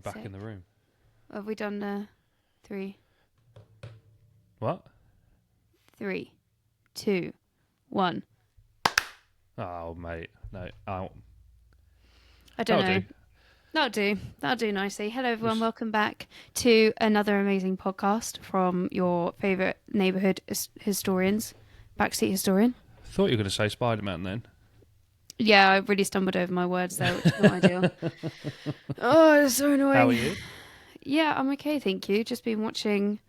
back in the room. Have we done 3? What? 3, 2, 1. Oh, mate. No, out. I don't know. Do. That'll do nicely. Hello, everyone. Welcome back to another amazing podcast from your favourite neighbourhood historians, Backseat Historian. I thought you were going to say Spider-Man then. Yeah, I really stumbled over my words there, which is not ideal. Oh, it's so annoying. How are you? Yeah, I'm okay, thank you. Just been watching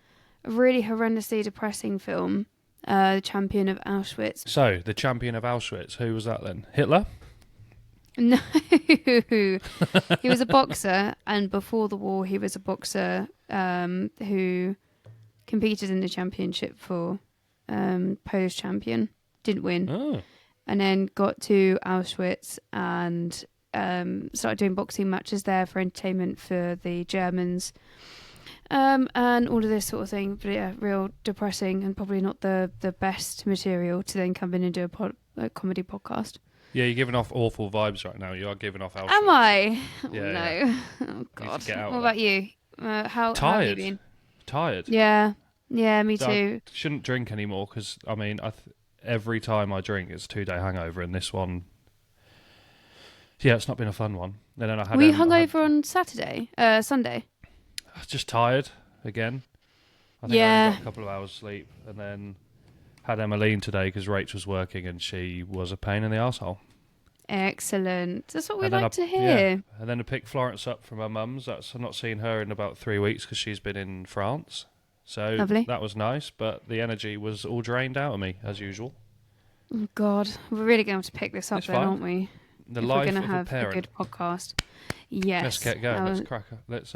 a really horrendously depressing film, The Champion of Auschwitz. So, the Champion of Auschwitz, who was that then? Hitler? No, he was a boxer, and before the war, he was a boxer who competed in the championship for Polish champion. Didn't win. Oh. And then got to Auschwitz and started doing boxing matches there for entertainment for the Germans. And all of this sort of thing. But yeah, real depressing and probably not the best material to then come in and do a comedy podcast. Yeah, you're giving off awful vibes right now. You are giving off Auschwitz. Am I? Yeah, no. yeah. Oh, God. Get out What of about you? How have you been? Tired. Yeah, me too. I shouldn't drink anymore because, I mean, every time I drink, it's a 2-day hangover, and this one, yeah, it's not been a fun one. And then I had. Were you hungover on Sunday? I was just tired again. I think I only got a couple of hours sleep, and then had Emmeline today because Rachel's working, and she was a pain in the arsehole. Excellent. That's what we And like to hear. Yeah. And then I picked Florence up from her mum's. I've not seen her in about 3 weeks because she's been in France. So Lovely. That was nice, but the energy was all drained out of me, as usual. Oh, God. We're really going to have to pick this up then, aren't we? The if life we're going of to have a parent. a good podcast. Yes. Let's get going. Let's crack. Let's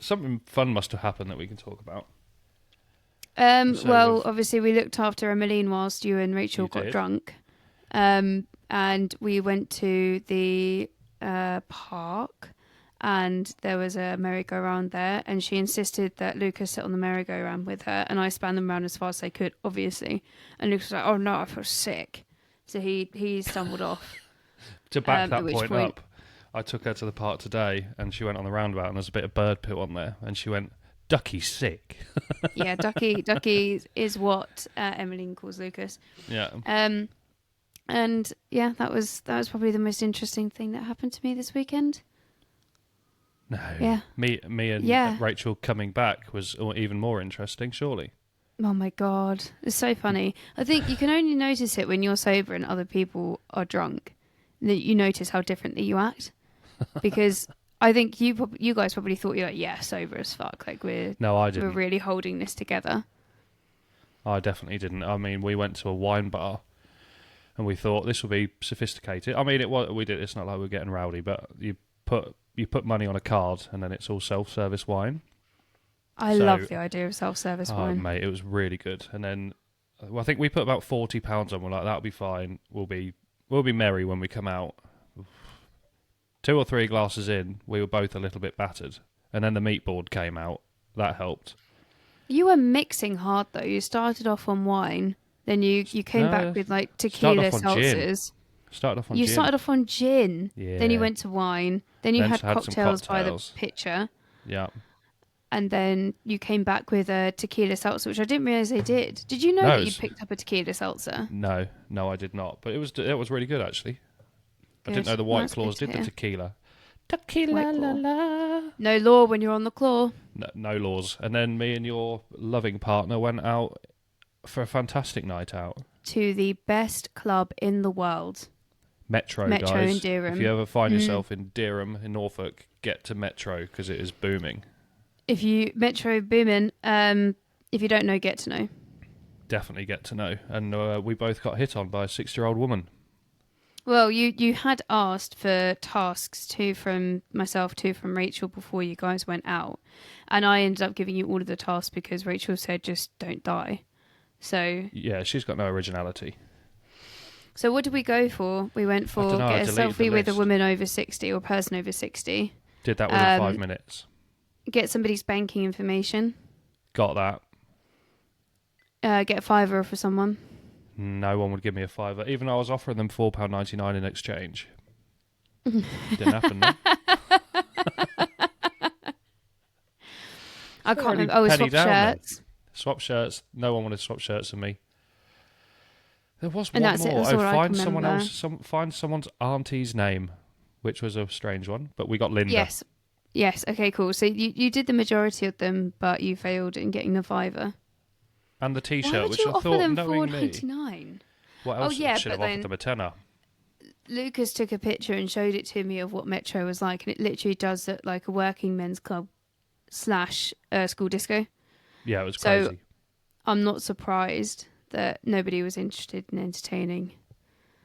something fun must have happened that we can talk about. Well, obviously we looked after Emmeline whilst you and Rachel got drunk. And we went to the park, and there was a merry-go-round there, and she insisted that Lucas sit on the merry-go-round with her, and I spanned them around as far as I could, obviously. And Lucas was like, "Oh no, I feel sick," so he stumbled off. To back that point up, I took her to the park today, and she went on the roundabout, and there's a bit of bird poo on there, and she went, "Ducky's sick." Yeah, Ducky is what Emmeline calls Lucas. Yeah. And yeah, that was probably the most interesting thing that happened to me this weekend. No. Yeah. Me and Rachel coming back was even more interesting, surely. Oh my God. It's so funny. I think you can only notice it when you're sober and other people are drunk. That you notice how differently you act. Because I think you guys probably thought you're like, yeah, sober as fuck. Like No, I didn't. We're really holding this together. I definitely didn't. I mean, we went to a wine bar and we thought this will be sophisticated. I mean, it's not like we're getting rowdy, but you put money on a card and then it's all self-service wine. I love the idea of self-service wine. Mate, it was really good. And then I think we put about £40 on. We're like, that'll be fine. We'll be merry when we come out. 2 or 3 glasses in, we were both a little bit battered. And then the meat board came out. That helped. You were mixing hard, though. You started off on wine, then you came back with, like, tequila seltzers. Started off on gin. You started off on gin. Yeah. Then you went to wine. Then you had cocktails by the pitcher. Yeah. And then you came back with a tequila seltzer, which I didn't realise they did. Did you know that you picked up a tequila seltzer? No, I did not. But it was really good, actually. Good. I didn't know the White Claws did the tequila. Tequila, la la. No law when you're on the claw. No laws. And then me and your loving partner went out for a fantastic night out. To the best club in the world. Metro guys. In Dereham. If you ever find yourself in Dereham, in Norfolk, get to Metro because it is booming. Metro booming, if you don't know, get to know. Definitely get to know. And we both got hit on by a 60-year-old woman. Well, you had asked for tasks, 2 from myself, 2 from Rachel before you guys went out. And I ended up giving you all of the tasks because Rachel said just don't die. So yeah, she's got no originality. So what did we go for? We went for get a selfie with a woman over 60 or person over 60. Did that within 5 minutes. Get somebody's banking information. Got that. Get a $5 for someone. No one would give me a $5, even though I was offering them £4.99 in exchange. Didn't happen, no? I can't remember. Oh, swap shirts. Swap shirts. No one wanted to swap shirts with me. There was And one that's more. it. That's all I find can someone remember. else. Find someone's auntie's name, which was a strange one. But we got Linda. Yes. Yes. Okay. Cool. So you did the majority of them, but you failed in getting the $5. And the T-shirt, Why would which you I offer thought, them knowing me, $4.99? what else yeah, should have but offered them a tenner? Lucas took a picture and showed it to me of what Metro was like, and it literally does look like a working men's club / school disco. Yeah, it was So crazy. I'm not surprised that nobody was interested in entertaining.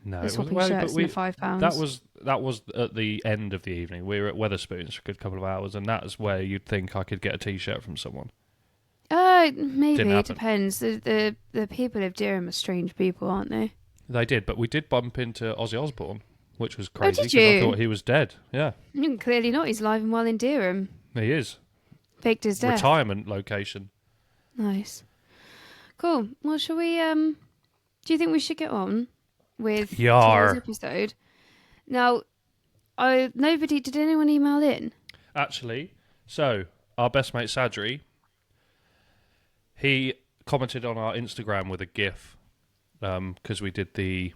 No, the it was, swapping well, shirts but and the £5. that was at the end of the evening. We were at Weatherspoons for a good couple of hours, and that's where you'd think I could get a T-shirt from someone. Maybe it depends. The people of Durham are strange people, aren't they? They did, but we did bump into Ozzy Osbourne, which was crazy because I thought he was dead. Yeah, clearly not. He's alive and well in Durham. he is. Faked his death. Retirement location. Nice. Cool. Well, shall we? Do you think we should get on with today's episode? Now, did anyone email in? Actually, so our best mate Sadri, he commented on our Instagram with a GIF because we did the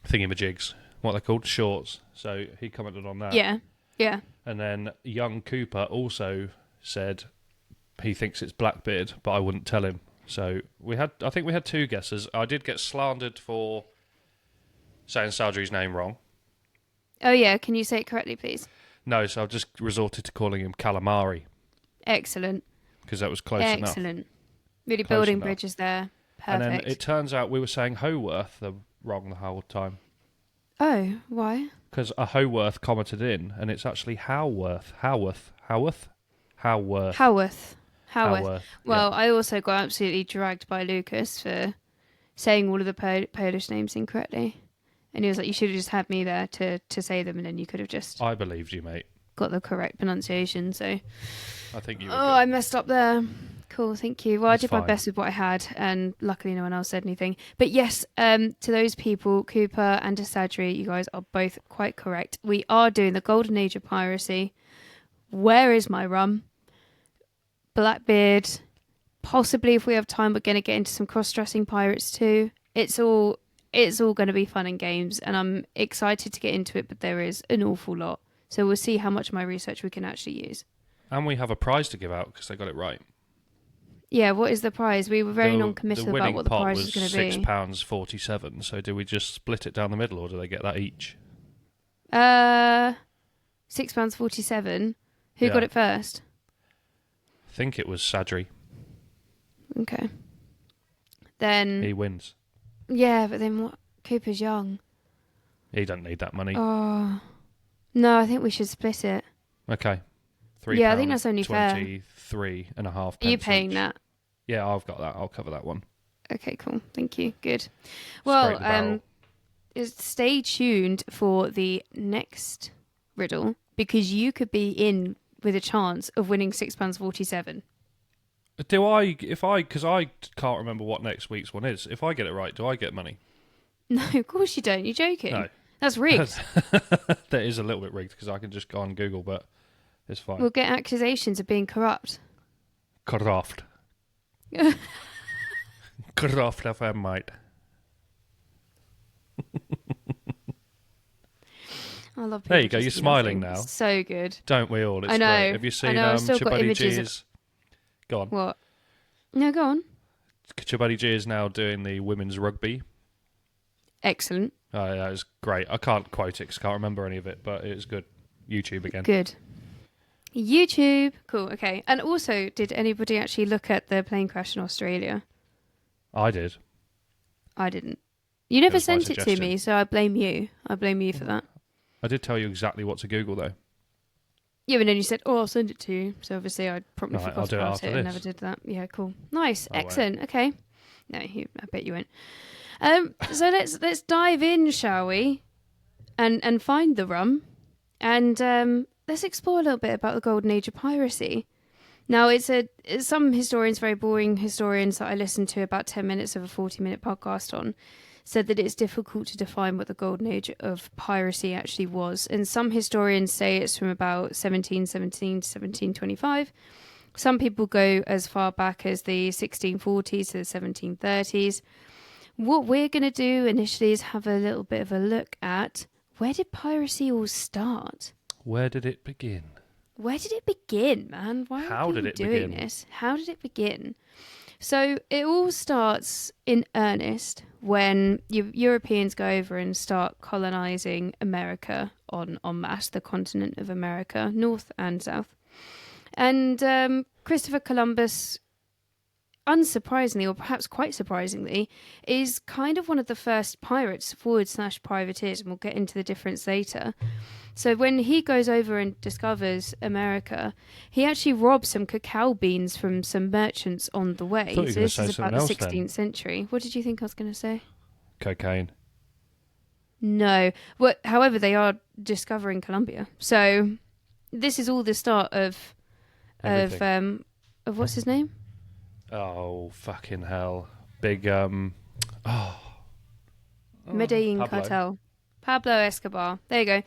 thingamajigs, what they're called, shorts. So he commented on that. Yeah. And then young Cooper also said he thinks it's Blackbeard, but I wouldn't tell him. So I think we had two guesses. I did get slandered for saying Sadri's name wrong. Oh yeah, can you say it correctly, please? No, so I've just resorted to calling him Calamari. Excellent. Because that was close enough. Excellent. Really Close building enough. bridges there. Perfect. And then it turns out we were saying Howarth wrong the whole time. Oh, why? Because a Howarth commented in, and it's actually Howarth. Howarth. Well, I also got absolutely dragged by Lucas for saying all of the Polish names incorrectly. And he was like, you should have just had me there to say them, and then you could have just... I believed you, mate. Got the correct pronunciation, so... I think you were Oh, good. I messed up there. Cool, thank you. Well, It's I did my fine. best with what I had, and luckily no one else said anything. But yes, to those people, Cooper and Sadri, you guys are both quite correct. We are doing the Golden Age of Piracy. Where is my rum? Blackbeard. Possibly, if we have time, we're going to get into some cross-dressing pirates too. It's all going to be fun and games, and I'm excited to get into it, but there is an awful lot. So we'll see how much of my research we can actually use. And we have a prize to give out because they got it right. Yeah, what is the prize? We were very non-committal about what the prize was going to be. £6.47. So do we just split it down the middle, or do they get that each? £6.47. Who got it first? I think it was Sadri. Okay. Then He wins. yeah, but then what? Cooper's young. He doesn't need that money. Oh no, I think we should split it. Okay. £3. Yeah, I think that's only fair. 23.5 Are you paying each. that? Yeah, I've got that. I'll cover that one. Okay, cool. Thank you. Good. Scrape Well, the barrel. stay tuned for the next riddle because you could be in with a chance of winning £6.47. Do I? Because I can't remember what next week's one is. If I get it right, do I get money? No, of course you don't. You're joking. No. That's rigged. That is a little bit rigged because I can just go on Google, but it's fine. We'll get accusations of being corrupt. Corrupt. Corrupt FM, mate. I love. There you go. just You're smiling laughing. now. So good. Don't we all? It's I know. great. Have you seen I've still got Chibuddy images of- G's? Go on. What? No, go on. Chibuddy G is now doing the women's rugby. Excellent. Oh, yeah, it's great. I can't quote it because I can't remember any of it, but it's good. YouTube again. Good. YouTube. Cool. Okay. And also, did anybody actually look at the plane crash in Australia? I did. I didn't. You never was my sent it to suggestion. me, so I blame you. I blame you for that. I did tell you exactly what to Google, though. Yeah, but then you said, "Oh, I'll send it to you." So obviously, I promptly Right, I'll forgot do it about after it and this. never did that. Yeah, cool, nice, I won't. excellent. Okay, no, I bet you won't. So let's dive in, shall we? And find the rum, and let's explore a little bit about the Golden Age of Piracy. Now, it's some historians, very boring historians that I listened to about 10 minutes of a 40-minute podcast on, said that it's difficult to define what the Golden Age of Piracy actually was. And some historians say it's from about 1717 to 1725, Some people go as far back as the 1640s to the 1730s. What we're going to do initially is have a little bit of a look at, where did piracy all start? Where did it begin? Where did it begin, man? Why are people doing this? How did it begin? So it all starts in earnest when Europeans go over and start colonizing America en masse, the continent of America, north and south. And Christopher Columbus, unsurprisingly, or perhaps quite surprisingly, is kind of one of the first pirates / privateers, and we'll get into the difference later. So when he goes over and discovers America, he actually robs some cacao beans from some merchants on the way. So this is about the 16th century. What did you think I was going to say? Cocaine. No. However, they are discovering Colombia. So this is all the start of what's his name? Oh, fucking hell. Big, Medellin cartel. Pablo Escobar. There you go.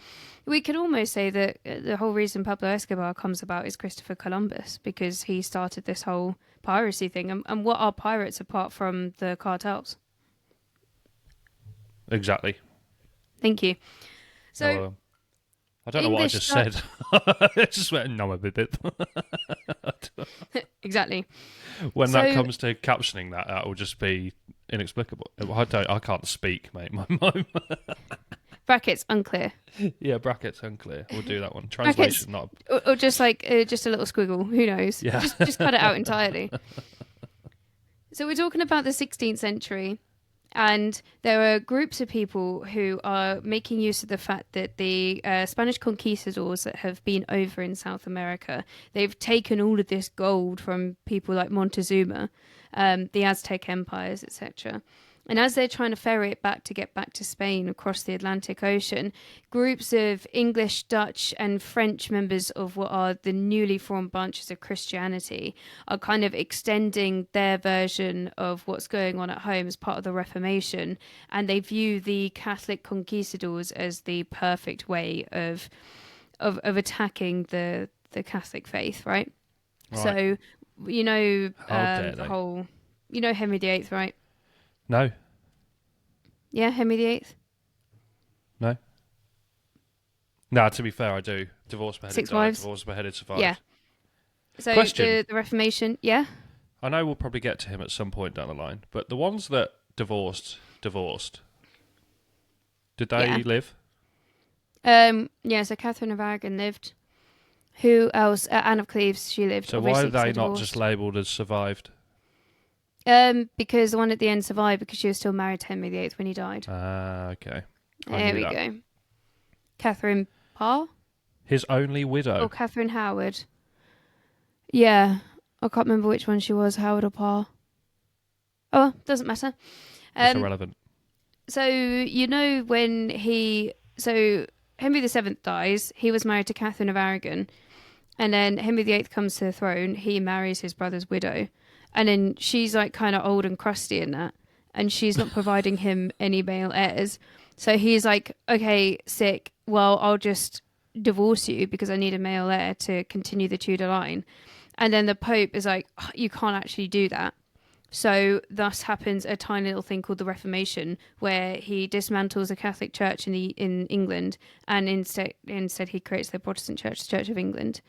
We could almost say that the whole reason Pablo Escobar comes about is Christopher Columbus, because he started this whole piracy thing. And what are pirates apart from the cartels? Exactly. Thank you. So, I don't know what I just said. I just went, no, a bit. Exactly. When that comes to captioning that will just be inexplicable. I can't speak, mate. My brackets unclear. Yeah, brackets unclear. We'll do that one. Translation, brackets, not. Or just like just a little squiggle. Who knows? Yeah. Just cut it out entirely. So we're talking about the 16th century. And there are groups of people who are making use of the fact that the Spanish conquistadors that have been over in South America, they've taken all of this gold from people like Montezuma, the Aztec empires, etc. And as they're trying to ferry it back to get back to Spain across the Atlantic Ocean, groups of English, Dutch and French members of what are the newly formed branches of Christianity are kind of extending their version of what's going on at home as part of the Reformation. And they view the Catholic conquistadors as the perfect way of attacking the Catholic faith, right? So, you know, the whole, you know, Henry VIII, right? No. Yeah, Henry VIII? No. No, to be fair, I do. Divorce beheaded, 6 wives. Divorce beheaded, survived. Yeah. So Question. The Reformation, yeah? I know we'll probably get to him at some point down the line, but the ones that divorced, did they live? Yeah, so Catherine of Aragon lived. Who else? Anne of Cleves, she lived. So why are they not just labelled as survived? Because the one at the end survived because she was still married to Henry VIII when he died. Ah, okay. There we go. Catherine Parr? His only widow. Or Catherine Howard. Yeah. I can't remember which one she was, Howard or Parr. Oh, doesn't matter. It's irrelevant. So, you know when So, Henry VII dies. He was married to Catherine of Aragon. And then Henry VIII comes to the throne. He marries his brother's widow. And then she's like kind of old and crusty in that. And she's not providing him any male heirs. So he's like, okay, sick. Well, I'll just divorce you because I need a male heir to continue the Tudor line. And then the Pope is like, oh, you can't actually do that. So thus happens a tiny little thing called the Reformation, where he dismantles the Catholic Church in England, and instead he creates the Protestant Church, the Church of England.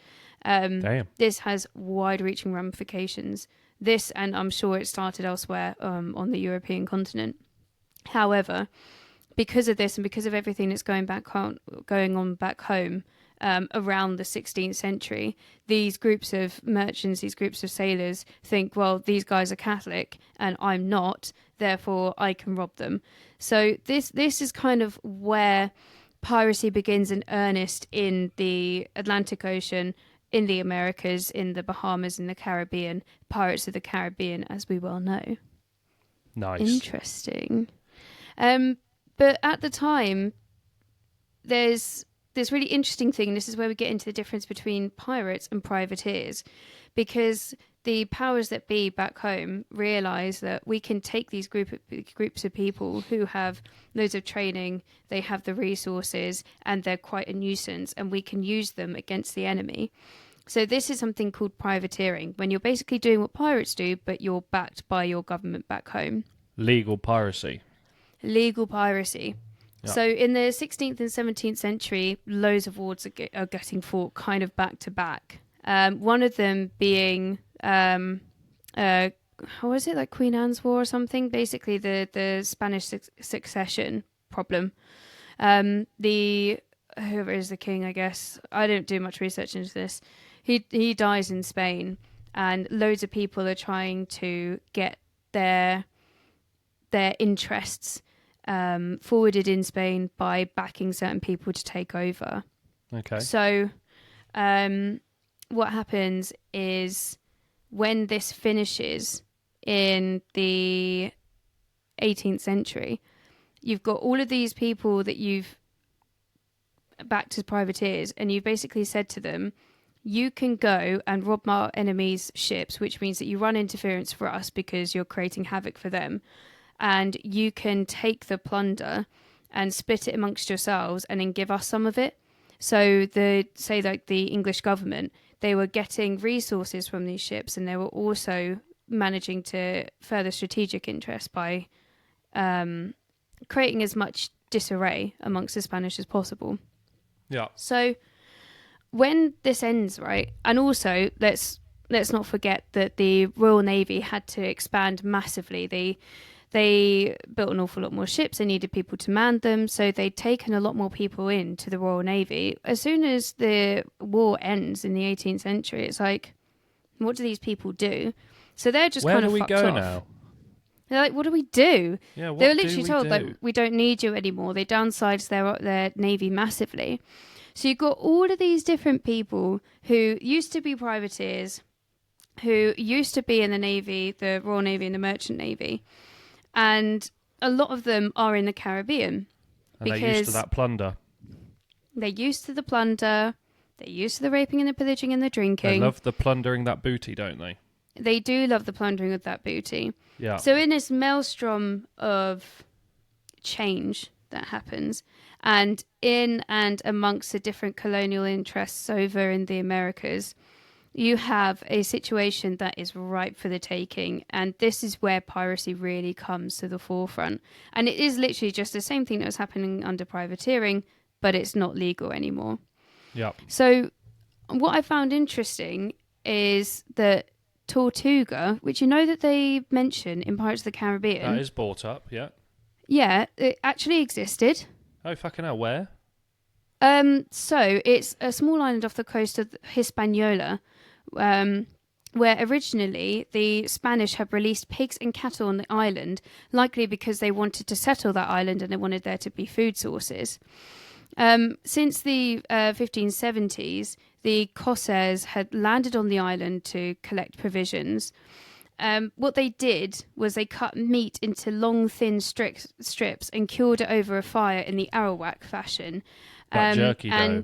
Damn. This has wide-reaching ramifications. This, and I'm sure it started elsewhere on the European continent. However, because of this and because of everything that's going on back home around the 16th century, these groups of merchants, these groups of sailors think, well, these guys are Catholic and I'm not, therefore I can rob them. So this is kind of where piracy begins in earnest in the Atlantic Ocean, in the Americas, in the Bahamas, in the Caribbean. Pirates of the Caribbean, as we well know. Nice. Interesting. But at the time, there's this really interesting thing. This is where we get into the difference between pirates and privateers, because the powers that be back home realize that we can take these groups of people who have loads of training, they have the resources, and they're quite a nuisance, and we can use them against the enemy. So this is something called privateering, when you're basically doing what pirates do, but you're backed by your government back home. Legal piracy. Legal piracy. Yeah. So in the 16th and 17th century, loads of wars are getting fought kind of back to back. One of them being, how was it, like Queen Anne's War or something? Basically the Spanish succession problem. Whoever is the king, I guess. I don't do much research into this. He dies in Spain, and loads of people are trying to get their interests forwarded in Spain by backing certain people to take over. Okay. So what happens is when this finishes in the 18th century, you've got all of these people that you've backed as privateers, and you've basically said to them, you can go and rob our enemies' ships, which means that you run interference for us because you're creating havoc for them, and you can take the plunder and split it amongst yourselves and then give us some of it. So the English government, they were getting resources from these ships, and they were also managing to further strategic interest by creating as much disarray amongst the Spanish as possible. Yeah. So when this ends, right, and also let's not forget that the Royal Navy had to expand massively. They built an awful lot more ships. They needed people to man them, so they'd taken a lot more people into the Royal Navy. As soon as the war ends in the 18th century, it's like, what do these people do? So they're just Where kind of do we fucked go off. now? They're like, what do we do? Yeah, what they were do literally we told, do? like, we don't need you anymore. They downsized their navy massively. So you've got all of these different people who used to be privateers, who used to be in the Navy, the Royal Navy and the Merchant Navy. And a lot of them are in the Caribbean. And they're used to that plunder. They're used to the plunder. They're used to the raping and the pillaging and the drinking. They love the plundering that booty, don't they? They do love the plundering of that booty. Yeah. So in this maelstrom of change that happens, and in and amongst the different colonial interests over in the Americas, you have a situation that is ripe for the taking, and this is where piracy really comes to the forefront. And it is literally just the same thing that was happening under privateering, but it's not legal anymore. Yeah. So what I found interesting is that Tortuga, which you know that they mention in Pirates of the Caribbean. That is brought up, yeah. Yeah, it actually existed. Oh, fucking hell, where? So it's a small island off the coast of Hispaniola, where originally the Spanish had released pigs and cattle on the island, likely because they wanted to settle that island and they wanted there to be food sources. Since the 1570s, the corsairs had landed on the island to collect provisions. What they did was they cut meat into long, thin strips and cured it over a fire in the Arawak fashion. Like jerky dough.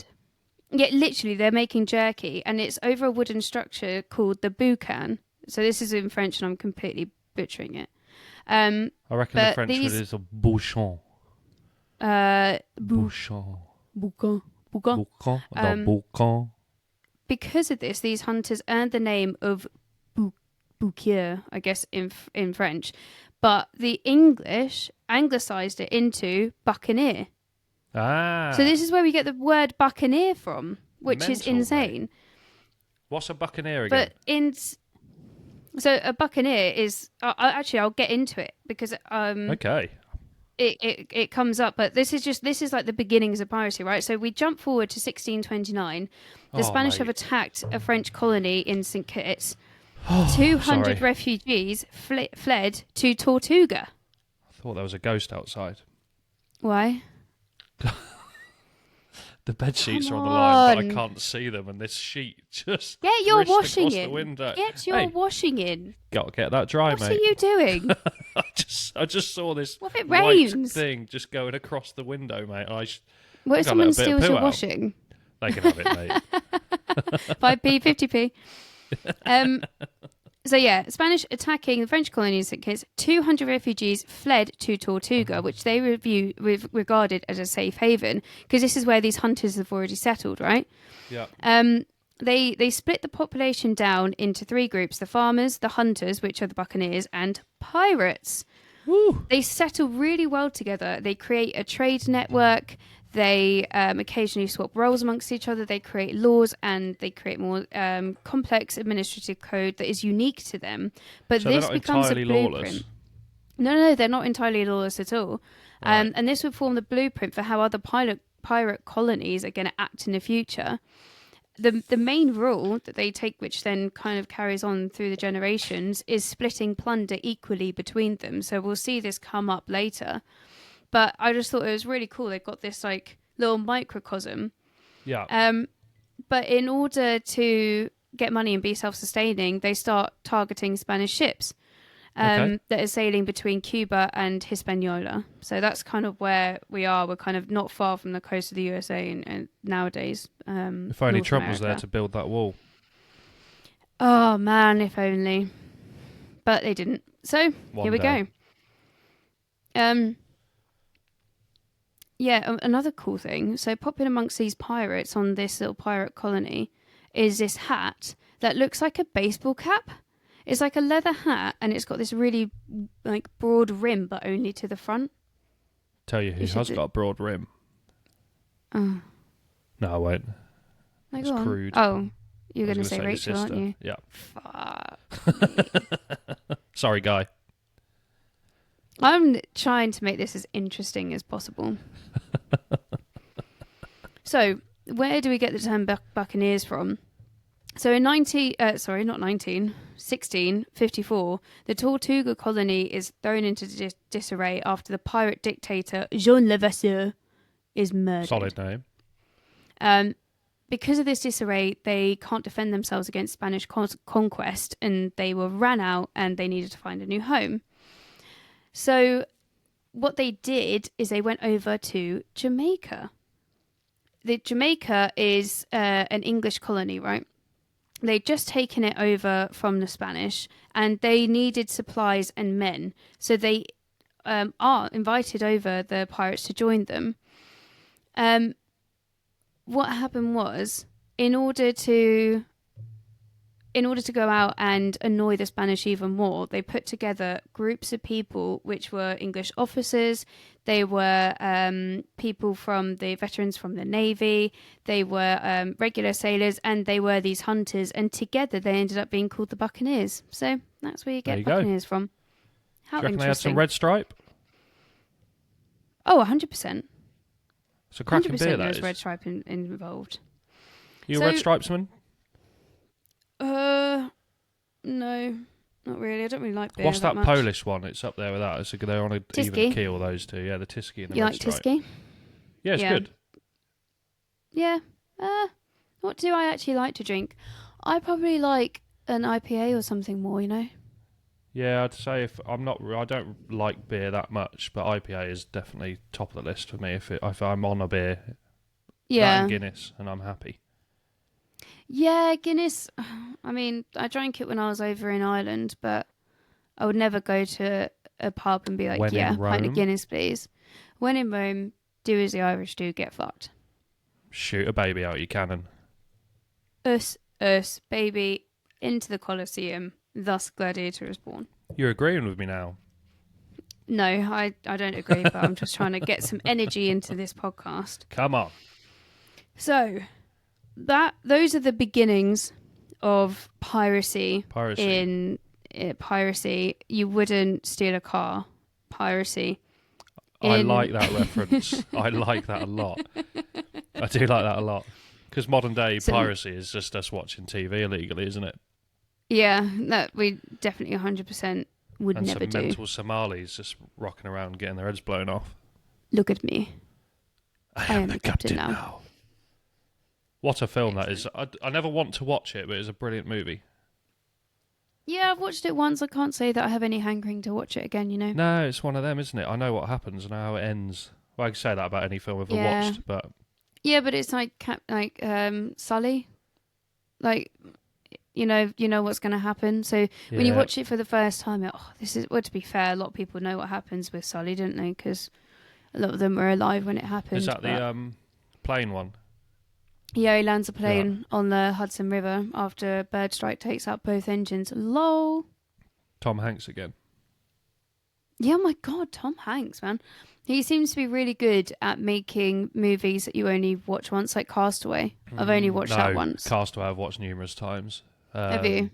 Yeah, literally, they're making jerky, and it's over a wooden structure called the boucan. So this is in French, and I'm completely butchering it. I reckon the French word is a bouchon. Bouchon. Boucan. Boucan. Boucan. Because of this, these hunters earned the name of bouquier, I guess, in French. But the English anglicised it into buccaneer. Ah. So this is where we get the word buccaneer from, which is Mental, insane. mate. What's a buccaneer again? So a buccaneer is I'll get into it because okay. It comes up, but this is like the beginnings of piracy, right? So we jump forward to 1629. The Spanish have attacked a French colony in St. Kitts. 200 refugees fled to Tortuga. I thought there was a ghost outside. Why? The bed sheets are on the line, but I can't see them, and this sheet just get your washing across in. The window. Get your washing in. Got to get that dry, what mate. What are you doing? I just saw this what if it white rains? thing just going across the window, mate. What if someone steals your washing? They can have it, mate. 5p, 50p. So yeah, Spanish attacking the French colony in St. Kitts. 200 refugees fled to Tortuga, which they regarded as a safe haven, because this is where these hunters have already settled, right? Yeah. They split the population down into 3 groups: the farmers, the hunters, which are the buccaneers, and pirates. Woo. They settle really well together. They create a trade network. They occasionally swap roles amongst each other. They create laws, and they create more complex administrative code that is unique to them. But So this they're not becomes a entirely blueprint. lawless. No, they're not entirely lawless at all. Right. And this would form the blueprint for how other pirate colonies are going to act in the future. The main rule that they take, which then kind of carries on through the generations, is splitting plunder equally between them. So we'll see this come up later. But I just thought it was really cool. They've got this like little microcosm. Yeah. But in order to get money and be self-sustaining, they start targeting Spanish ships that are sailing between Cuba and Hispaniola. So that's kind of where we are. We're kind of not far from the coast of the USA and nowadays. If only North Trump was there America. to build that wall. Oh, man, if only. But they didn't. So here we One go. Yeah, another cool thing. So popping amongst these pirates on this little pirate colony is this hat that looks like a baseball cap. It's like a leather hat, and it's got this really like broad rim, but only to the front. Tell you who You should has do- got a broad rim. Oh, No, I won't. no, It's go on. crude. Oh, you're I going was to say your Rachel, aren't sister. you? Yeah. Fuck. Sorry, guy. I'm trying to make this as interesting as possible. So, where do we get the term buccaneers from? So in 1654, the Tortuga colony is thrown into disarray after the pirate dictator Jean Levasseur is murdered. Solid name. Because of this disarray, they can't defend themselves against Spanish conquest, and they were ran out and they needed to find a new home. So what they did is they went over to Jamaica. Jamaica is an English colony, right? They'd just taken it over from the Spanish, and they needed supplies and men. So they are invited over the pirates to join them. What happened was, in order to go out and annoy the Spanish even more, they put together groups of people which were English officers. They were people from the veterans from the Navy. They were regular sailors, and they were these hunters. And together they ended up being called the Buccaneers. So that's where you get Buccaneers from. How Do you reckon they had interesting. some red stripe? Oh, 100%. It's a cracking 100% beer, that there's is. red stripe involved. You a So- red stripesman? No, not really. I don't really like beer. What's that much. Polish one? It's up there with that. They're on a even Tyskie. keel, those two. Yeah, the Tyskie and the You red like stripe. Tyskie? Yeah, it's Yeah. good. Yeah. What do I actually like to drink? I probably like an IPA or something more, you know? Yeah, I'd say I don't like beer that much, but IPA is definitely top of the list for me. If I'm on a beer, that Yeah. and Guinness, and I'm happy. Yeah, Guinness. I mean, I drank it when I was over in Ireland, but I would never go to a pub and be like, When in pint Rome? of Guinness, please. When in Rome, do as the Irish do, get fucked. Shoot a baby out your cannon. Us, baby, into the Colosseum. Thus, Gladiator is born. You're agreeing with me now. No, I don't agree, but I'm just trying to get some energy into this podcast. Come on. So, those are the beginnings of piracy. Piracy. Piracy, you wouldn't steal a car. Piracy. I like that reference. I like that a lot. I do like that a lot. Because modern day piracy is just us watching TV illegally, isn't it? Yeah, that we definitely 100% would And never some do. mental Somalis just rocking around getting their heads blown off. Look at me. I am the captain now. What a film that is. I never want to watch it, but it's a brilliant movie. Yeah, I've watched it once. I can't say that I have any hankering to watch it again, you know? No, it's one of them, isn't it? I know what happens and how it ends. Well, I can say that about any film I've ever Yeah. watched, but Yeah, but it's like Sully. Like, you know what's going to happen. So when you yeah. watch it for the first time, you're, this is. Well, to be fair, a lot of people know what happens with Sully, don't they? Because a lot of them were alive when it happened. Is that the plane one? Yeah, he lands a plane on the Hudson River after a bird strike takes out both engines. Lol. Tom Hanks again. Yeah, my God, Tom Hanks, man. He seems to be really good at making movies that you only watch once, like Castaway. I've only watched that once. Castaway I've watched numerous times. Have you?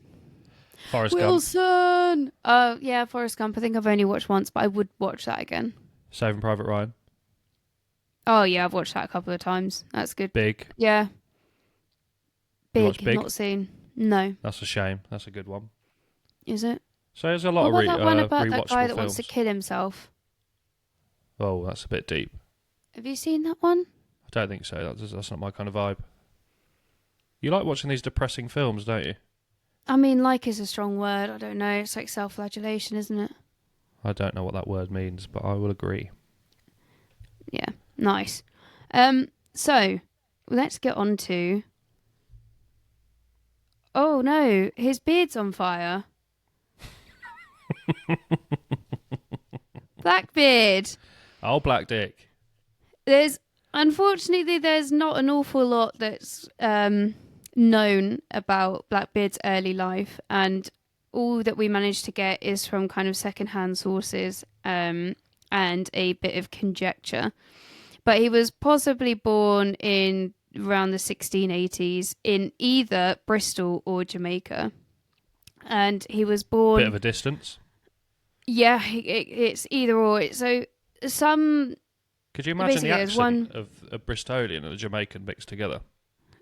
Forrest Wilson! Oh, yeah, Forrest Gump. I think I've only watched once, but I would watch that again. Saving Private Ryan. Oh, yeah, I've watched that a couple of times. That's good. Big. Yeah. Big. Not seen. No. That's a shame. That's a good one. Is it? So there's a lot what of about that one about that guy that films. wants to kill himself? Oh, that's a bit deep. Have you seen that one? I don't think so. That's not my kind of vibe. You like watching these depressing films, don't you? I mean, like is a strong word. I don't know. It's like self-flagellation, isn't it? I don't know what that word means, but I will agree. Yeah, nice. So let's get on to. Oh no, his beard's on fire. Blackbeard. Oh, Black Dick. Unfortunately, there's not an awful lot that's known about Blackbeard's early life, and all that we managed to get is from kind of secondhand sources and a bit of conjecture. But he was possibly born in around the 1680s in either Bristol or Jamaica. And he was born... Bit of a distance. Yeah, it's either or. So some... Could you imagine the accent of a Bristolian and a Jamaican mixed together?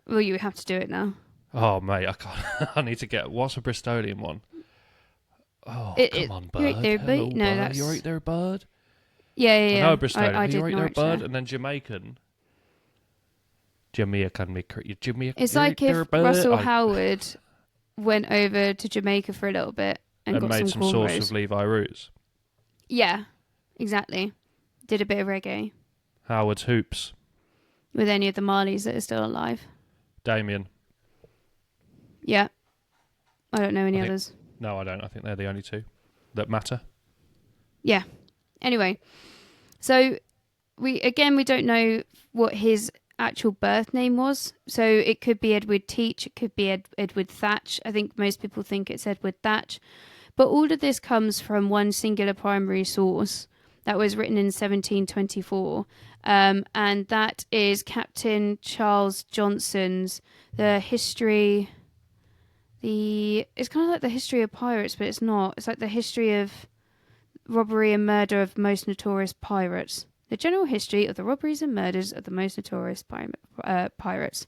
Well, you would have to do it now. Oh, mate, I can't. I need to get... What's a Bristolian one? Oh, come on, bud. You're right there, Hello, no, bud. that's... You're right there, bud. Yeah. I know Bristolian. I You're right there, bud. That. And then Jamaican. Jamaican. It's like if Russell Howard went over to Jamaica for a little bit and got made some sauce with Levi Roots. Yeah, exactly. Did a bit of reggae. Howard's Hoops. With any of the Marleys that are still alive. Damien. Yeah. I don't know any others. No, I don't. I think they're the only two that matter. Yeah. Anyway, so we don't know what his actual birth name was. So it could be Edward Teach, it could be Edward Thatch. I think most people think it's Edward Thatch. But all of this comes from one singular primary source that was written in 1724. And that is Captain Charles Johnson's It's kind of like the history of pirates, but it's not. It's like the history of robbery and murder of most notorious pirates. The general history of the robberies and murders of the most notorious pirates.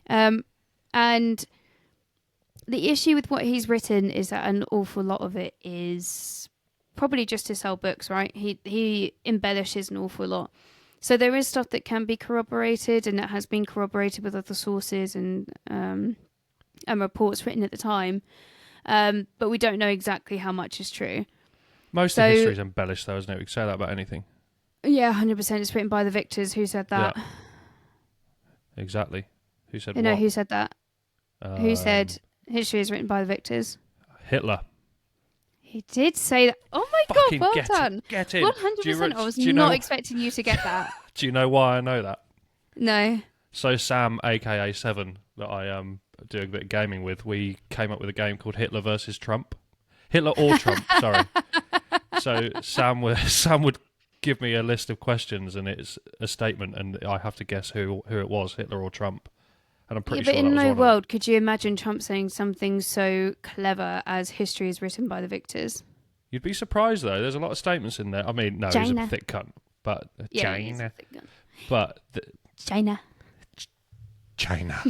And the issue with what he's written is that an awful lot of it is probably just to sell books, right? He embellishes an awful lot. So there is stuff that can be corroborated, and that has been corroborated with other sources and reports written at the time. But we don't know exactly how much is true. Most of history is embellished, though, isn't it? We can say that about anything. Yeah, 100%. It's written by the victors. Who said that? Yeah. Exactly. Who said what? No, who said that? Who said history is written by the victors? Hitler. He did say that. Oh my God, well done. Get in. 100%. I was not expecting you to get that. Do you know why I know that? No. So Sam, a.k.a. Seven, that I am doing a bit of gaming with, we came up with a game called Hitler versus Trump. Hitler or Trump, sorry. So Sam would give me a list of questions, and it's a statement, and I have to guess who it was, Hitler or Trump. And I'm pretty sure that was one of them. But in no world could you imagine Trump saying something so clever as history is written by the victors. You'd be surprised, though. There's a lot of statements in there. I mean, no, he's a thick cunt. But China. But China. China.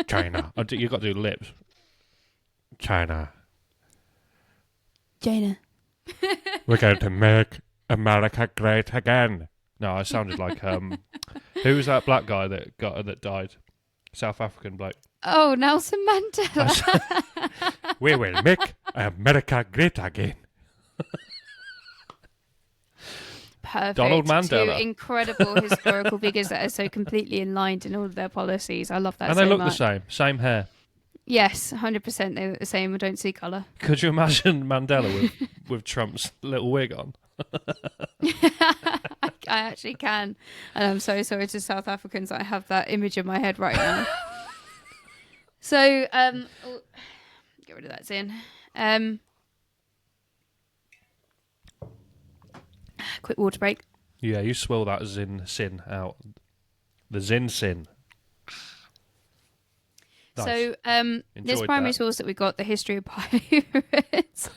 China. You've got to do lips. China. We're going to make America great again. No, I sounded like who was that black guy that died? South African bloke. Oh, Nelson Mandela. We will make America great again. Perfect. Donald Mandela. Two incredible historical figures that are so completely aligned in all of their policies. I love that. And they look much. the same hair. Yes, 100%. They look the same. I don't see colour. Could you imagine Mandela with Trump's little wig on? I actually can. And I'm so sorry to South Africans. I have that image in my head right now. So, get rid of that Zin. Quick water break. Yeah, you swill that sin out. The Zin sin. Nice. So, this Enjoyed primary that. source that we got, the history of pirates.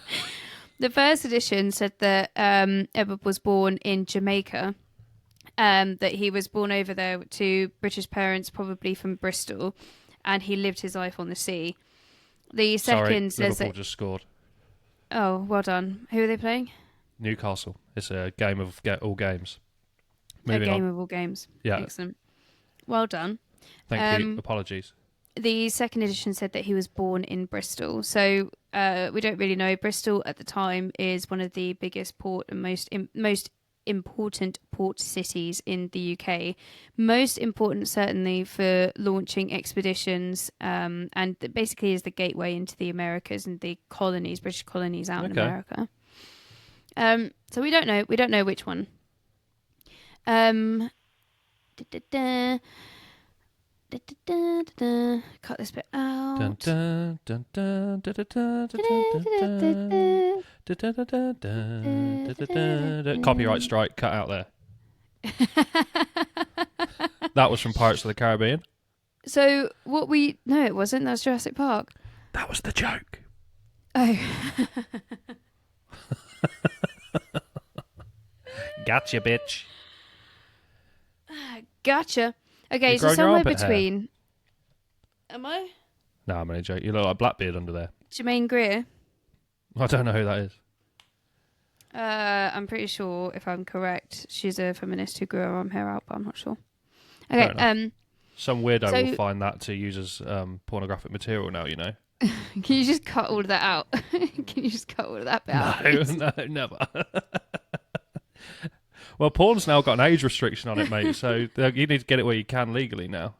The first edition said that Edward was born in Jamaica. That he was born over there to British parents, probably from Bristol, and he lived his life on the sea. The second Sorry, says Liverpool that. just scored. Oh, well done. Who are they playing? Newcastle. It's a game of all games. A game of all games. Yeah. Excellent. Well done. Thank you. Apologies. The second edition said that he was born in Bristol. So we don't really know. Bristol at the time is one of the biggest port and most important port cities in the UK. Most important, certainly, for launching expeditions, and basically is the gateway into the Americas and the colonies, British colonies out in America. So we don't know. We don't know which one. Cut this bit out. Copyright strike, cut out there. That was from Pirates of the Caribbean. So no, it wasn't. That was Jurassic Park. That was the joke. Oh. Gotcha, bitch. Gotcha. Okay, You've so grown your somewhere armpit between. Am I? No, I'm only joking. You look like Blackbeard under there. Jermaine Greer. I don't know who that is. I'm pretty sure, if I'm correct, she's a feminist who grew her arm hair out, but I'm not sure. Okay. Some weirdo so- will find that to use as pornographic material now, you know. Can you just cut all of that out? Can you just cut all of that bit out? No, never. Well, porn's now got an age restriction on it, mate, so you need to get it where you can legally now.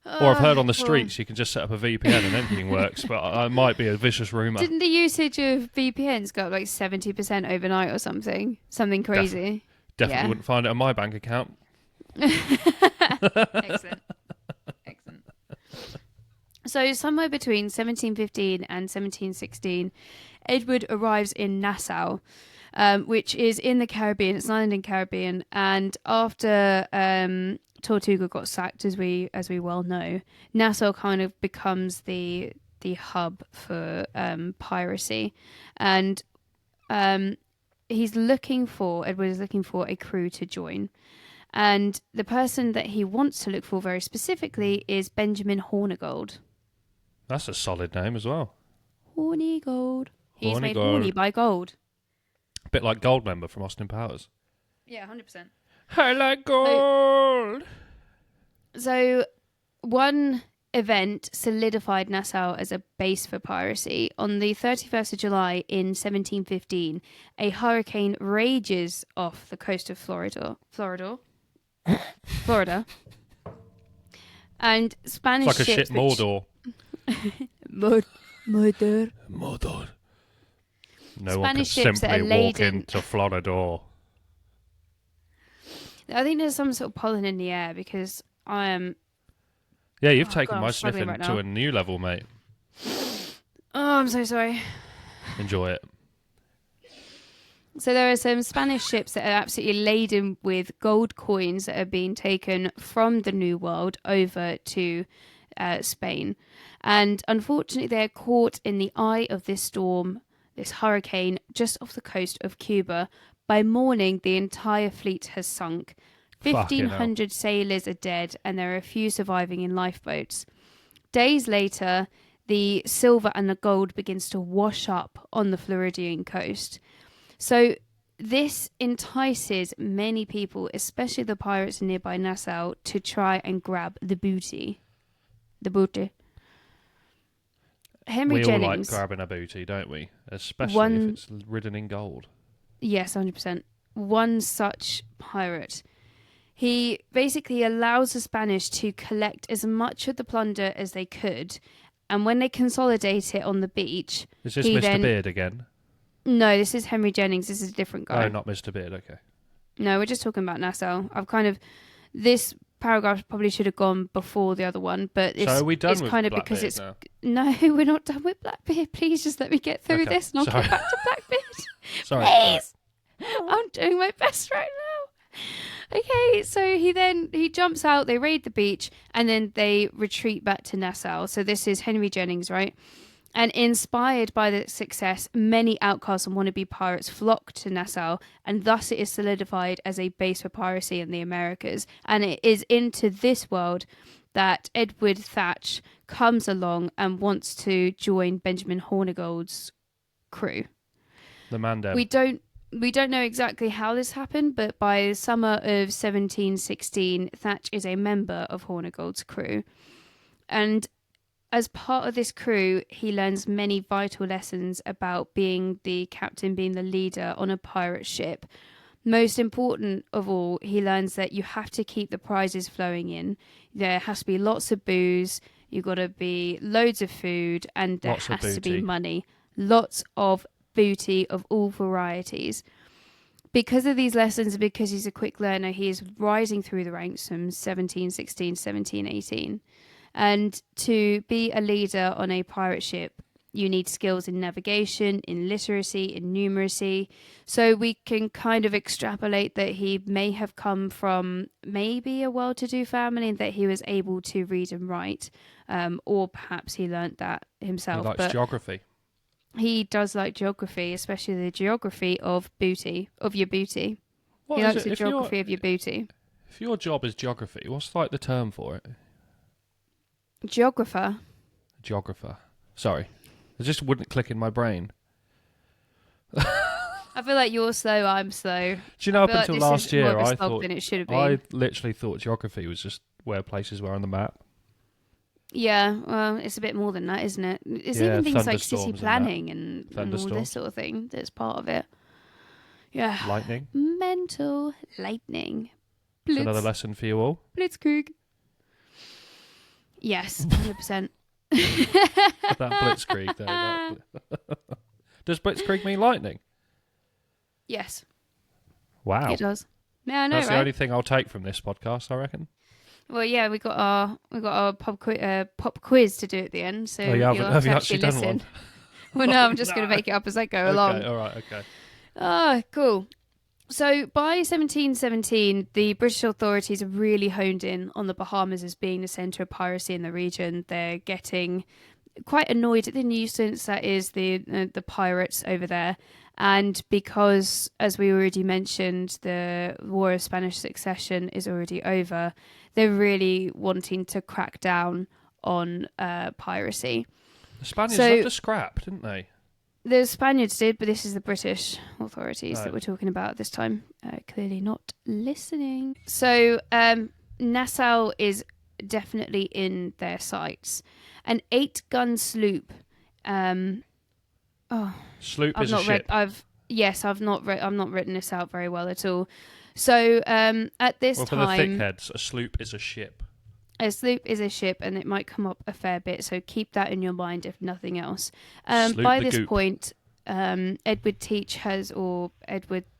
Or I've heard on the streets you can just set up a VPN and anything works, but it might be a vicious rumour. Didn't the usage of VPNs go up like 70% overnight or something? Something crazy. Definitely wouldn't find it on my bank account. Excellent. Excellent. So somewhere between 1715 and 1716, Edward arrives in Nassau, which is in the Caribbean. It's an island in Caribbean. And after Tortuga got sacked, as we well know, Nassau kind of becomes the hub for piracy. And Edward is looking for a crew to join. And the person that he wants to look for very specifically is Benjamin Hornigold. That's a solid name as well. Hornigold. He's made Hornigold. horny by gold. A bit like Goldmember from Austin Powers. Yeah, 100%. I like gold. So one event solidified Nassau as a base for piracy. On the 31st of July in 1715, a hurricane rages off the coast of Florida. And Spanish It's like a ships shit Mordor. Mordor. No one can Spanish ships that simply are walk laden. into Florida. I think there's some sort of pollen in the air because I am. Yeah, you've Oh, taken God, my I'm struggling sniffing right to now. a new level, mate. Oh, I'm so sorry. Enjoy it. So there are some Spanish ships that are absolutely laden with gold coins that are being taken from the New World over to Spain. And unfortunately, they're caught in the eye of this storm, this hurricane, just off the coast of Cuba. By morning, the entire fleet has sunk. Fucking hell. 1,500 sailors are dead, and there are a few surviving in lifeboats. Days later, the silver and the gold begins to wash up on the Floridian coast. So this entices many people, especially the pirates in nearby Nassau, to try and grab the booty. The booty. Henry We Jennings. all like grabbing a booty, don't we? Especially if it's ridden in gold. Yes, 100%. One such pirate. He basically allows the Spanish to collect as much of the plunder as they could, and when they consolidate it on the beach... Is this Mr. Beard again? No, this is Henry Jennings. This is a different guy. Oh, not Mr. Beard, okay. No, we're just talking about Nassau. This paragraph probably should have gone before the other one, but So are we done it's with kind of Blackbeard because it's now? No, we're not done with Blackbeard. Please just let me get through Okay, this and I'll sorry. get back to Blackbeard. Sorry. Please. I'm doing my best right now. Okay, so he jumps out, they raid the beach, and then they retreat back to Nassau. So this is Henry Jennings, right? And inspired by the success, many outcasts and wannabe pirates flock to Nassau, and thus it is solidified as a base for piracy in the Americas. And it is into this world that Edward Thatch comes along and wants to join Benjamin Hornigold's crew. The Mandem. We don't know exactly how this happened, but by the summer of 1716, Thatch is a member of Hornigold's crew. And as part of this crew, he learns many vital lessons about being the captain, being the leader on a pirate ship. Most important of all, he learns that you have to keep the prizes flowing in. There has to be lots of booze, you've got to be loads of food, and there has to be money. Lots of booty of all varieties. Because of these lessons, because he's a quick learner, he is rising through the ranks from 1716 to 1718. And to be a leader on a pirate ship, you need skills in navigation, in literacy, in numeracy. So we can kind of extrapolate that he may have come from maybe a well-to-do family and that he was able to read and write, or perhaps he learnt that himself. He likes geography. He does like geography, especially the geography of booty, of your booty. He likes the geography of your booty. If your job is geography, what's like the term for it? Geographer. Sorry. It just wouldn't click in my brain. I feel like you're slow, I'm slow. Do you know, up until last year, I literally thought geography was just where places were on the map. Yeah, well, it's a bit more than that, isn't it? It's even things like city planning and all this sort of thing that's part of it. Yeah. Lightning. Mental lightning. It's another lesson for you all. Blitzkrieg. Yes, 100%. That blitzkrieg there. Does blitzkrieg mean lightning? Yes. Wow. It does. Yeah, I know, That's right? the only thing I'll take from this podcast, I reckon. Well, yeah, we got our pop quiz to do at the end. So have you actually done one? Well, no, I'm just going to make it up as I go along. All right, okay. Ah, cool. So by 1717, the British authorities have really honed in on the Bahamas as being the centre of piracy in the region. They're getting quite annoyed at the nuisance that is the pirates over there. And because, as we already mentioned, the War of Spanish Succession is already over, they're really wanting to crack down on piracy. The Spaniards left a scrap, didn't they? The Spaniards did, but this is the British authorities that we're talking about this time. Clearly not listening. So Nassau is definitely in their sights. An 8-gun sloop. Sloop is a ship. I've not written this out very well at all. So at this time, for the thickheads, a sloop is a ship. A sloop is a ship, and it might come up a fair bit, so keep that in your mind if nothing else. By this point, Edward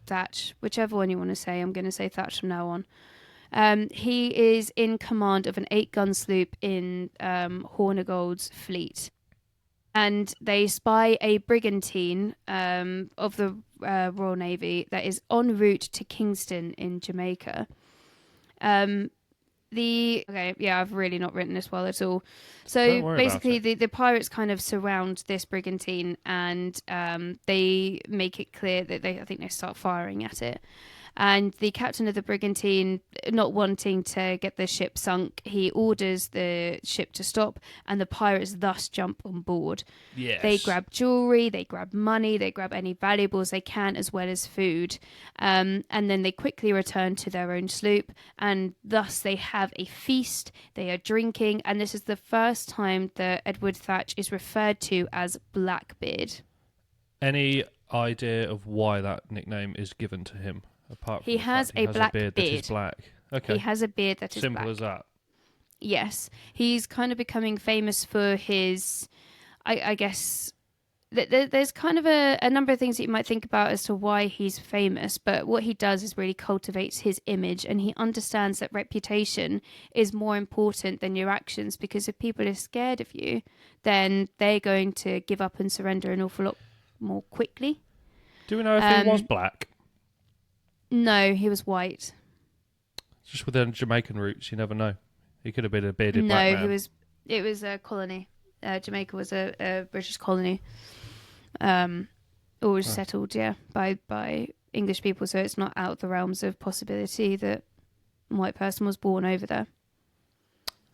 Thatch, whichever one you want to say, I'm going to say Thatch from now on. He is in command of an 8-gun sloop in Hornigold's fleet. And they spy a brigantine of the Royal Navy that is en route to Kingston in Jamaica. I've really not written this well at all. So basically, the pirates kind of surround this brigantine, and they make it clear that I think they start firing at it. And the captain of the brigantine, not wanting to get the ship sunk, he orders the ship to stop, and the pirates thus jump on board. Yes. They grab jewelry, they grab money, they grab any valuables they can, as well as food. And then they quickly return to their own sloop, and thus they have a feast, they are drinking, and this is the first time that Edward Thatch is referred to as Blackbeard. Any idea of why that nickname is given to him? Apart from he has a black beard that is black. Okay. He has a beard that is simple black. as that. Yes, he's kind of becoming famous for his, I guess, there's kind of a number of things that you might think about as to why he's famous, but what he does is really cultivates his image, and he understands that reputation is more important than your actions, because if people are scared of you, then they're going to give up and surrender an awful lot more quickly. Do we know if he was black? No, he was white. Just with the Jamaican roots, you never know. He could have been a bearded black man. No, it was a colony. Jamaica was a British colony. Always settled, by English people, so it's not out of the realms of possibility that a white person was born over there.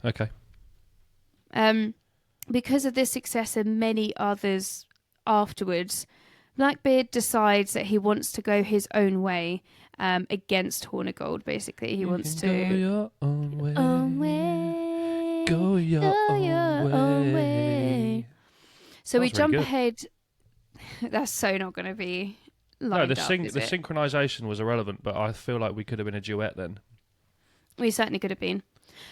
Okay. Because of this success and many others afterwards, Blackbeard decides that he wants to go his own way, against Hornigold. Basically, he wants to go your own way. Go your own way. So we jump really ahead. That's so not going to be lined the up, the synchronization was irrelevant, but I feel like we could have been a duet then. We certainly could have been.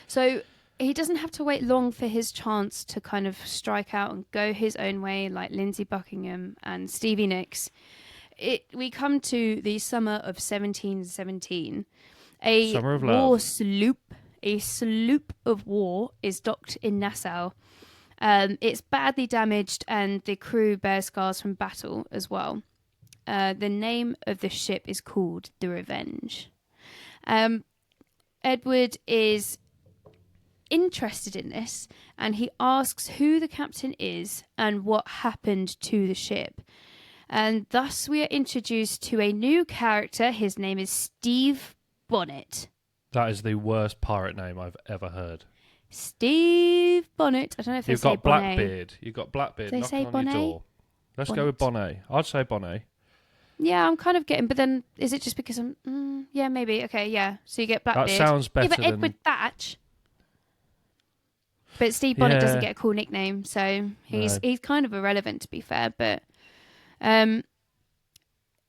So he doesn't have to wait long for his chance to kind of strike out and go his own way, like Lindsay Buckingham and Stevie Nicks. We come to the summer of 1717. Summer of war love. A sloop of war is docked in Nassau. It's badly damaged, and the crew bears scars from battle as well. The name of the ship is called the Revenge. Edward is interested in this, and he asks who the captain is and what happened to the ship. And thus we are introduced to a new character. His name is Steve Bonnet. That is the worst pirate name I've ever heard. Steve Bonnet. I don't know if they say Bonnet. Blackbeard. You've got Blackbeard They knocking say on Bonnet? your door. Let's Bonnet. go with Bonnet. I'd say Bonnet. Yeah, I'm kind of getting, but then is it just because I'm... yeah, maybe. Okay, yeah. So you get Blackbeard. That sounds better but Edward Thatch. But Steve Bonnet doesn't get a cool nickname, so he's kind of irrelevant, to be fair. But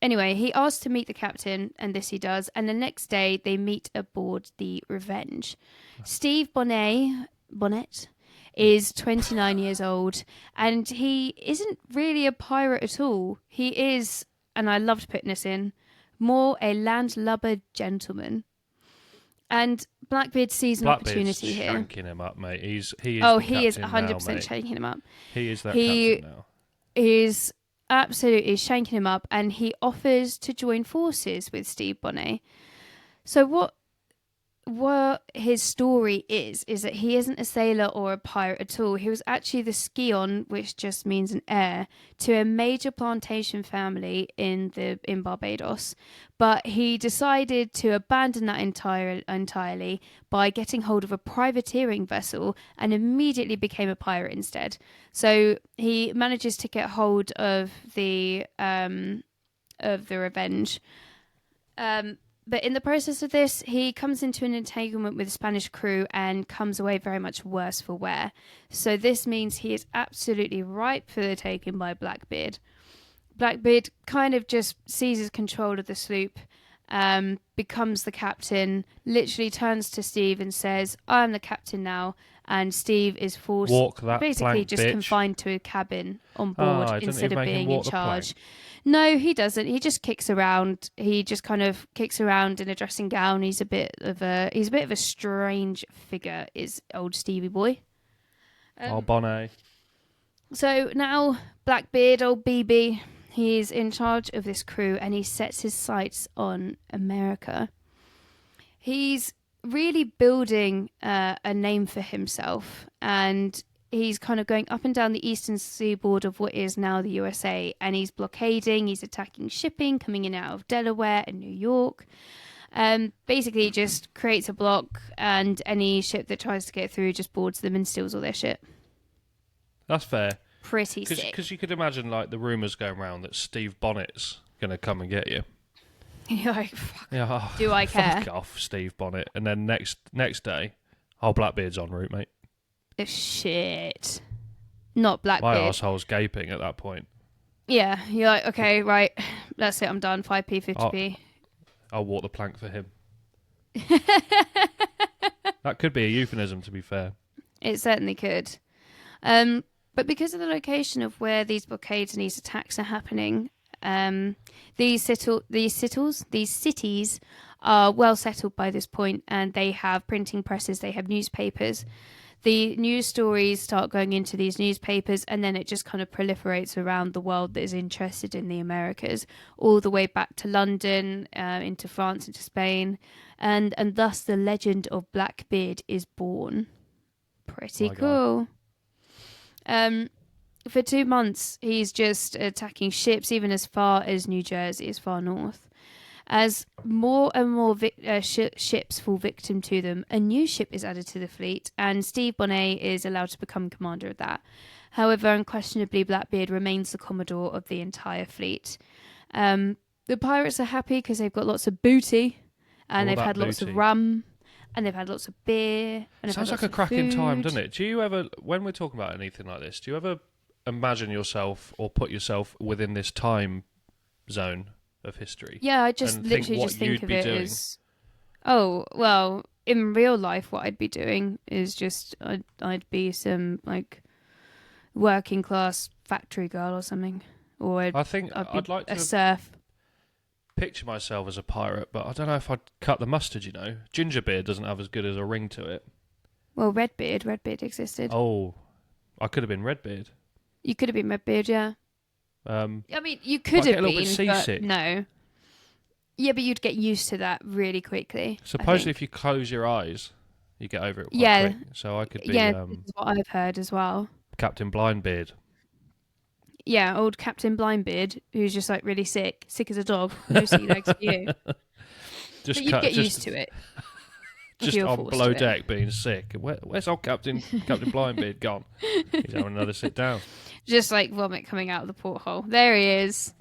anyway, he asks to meet the captain, and this he does. And the next day, they meet aboard the Revenge. Steve Bonnet is 29 years old, and he isn't really a pirate at all. He is, and I loved putting this in, more a landlubber gentleman. And Blackbeard sees an opportunity here. Shanking him up, mate. He is 100% now, shanking him up. He is that captain now. He's absolutely shanking him up, and he offers to join forces with Steve Bonnet. So what his story is that he isn't a sailor or a pirate at all. He was actually the scion, which just means an heir, to a major plantation family in Barbados. But he decided to abandon that entirely by getting hold of a privateering vessel and immediately became a pirate instead. So he manages to get hold of the Revenge. But in the process of this, he comes into an entanglement with the Spanish crew and comes away very much worse for wear. So this means he is absolutely ripe for the taking by Blackbeard. Blackbeard kind of just seizes control of the sloop, becomes the captain, literally turns to Steve and says, "I'm the captain now." And Steve is forced, basically just confined to a cabin on board instead of being in charge. No, he doesn't. He just kicks around. He just kind of kicks around in a dressing gown. He's a bit of a strange figure, is old Stevie boy. Bonnet. So now Blackbeard, old BB, he's in charge of this crew, and he sets his sights on America. He's really building a name for himself, and he's kind of going up and down the eastern seaboard of what is now the USA, and he's blockading, he's attacking shipping coming in out of Delaware and New York. Basically just creates a block, and any ship that tries to get through just boards them and steals all their shit. That's fair. Pretty sick. Because you could imagine like the rumours going around that Steve Bonnet's going to come and get you. You're like, fuck, yeah, do I care? Fuck off, Steve Bonnet. And then next day, Blackbeard's en route, mate. Shit. Not Blackbeard. My arsehole's gaping at that point. Yeah, you're like, okay, right, that's it, I'm done. 5p, 50p. I'll walk the plank for him. That could be a euphemism, to be fair. It certainly could. But because of the location of where these blockades and these attacks are happening, these cities are well settled by this point, and they have printing presses, they have newspapers. The news stories start going into these newspapers, and then it just kind of proliferates around the world that is interested in the Americas, all the way back to London, into France, into Spain, and thus the legend of Blackbeard is born. Pretty cool. For 2 months, he's just attacking ships, even as far as New Jersey, as far north. As more and more ships fall victim to them, a new ship is added to the fleet, and Steve Bonnet is allowed to become commander of that. However, unquestionably, Blackbeard remains the commodore of the entire fleet. The pirates are happy because they've got lots of booty, and they've had lots of rum, and they've had lots of beer. And sounds like a cracking time, doesn't it? Do you ever, when we're talking about anything like this, do you ever imagine yourself or put yourself within this time zone of history? Yeah, I just literally just think of it as, oh, well, in real life, what I'd be doing is just I'd be some like working class factory girl or something, or I'd like to serf. Picture myself as a pirate, but I don't know if I'd cut the mustard. You know, ginger beer doesn't have as good as a ring to it. Well, Redbeard existed. Oh, I could have been Redbeard. You could have been Redbeard, yeah. I mean, you could have been, a little bit seasick. But no. Yeah, but you'd get used to that really quickly. Supposedly, if you close your eyes, you get over it quite quick. So I could be... Yeah, that's what I've heard as well. Captain Blindbeard. Yeah, old Captain Blindbeard, who's just like really sick as a dog. No sea legs for you. But you'd get used to it. Just on below deck being sick. Where's old Captain Blindbeard gone? He's having another sit down. Just like vomit coming out of the porthole. There he is.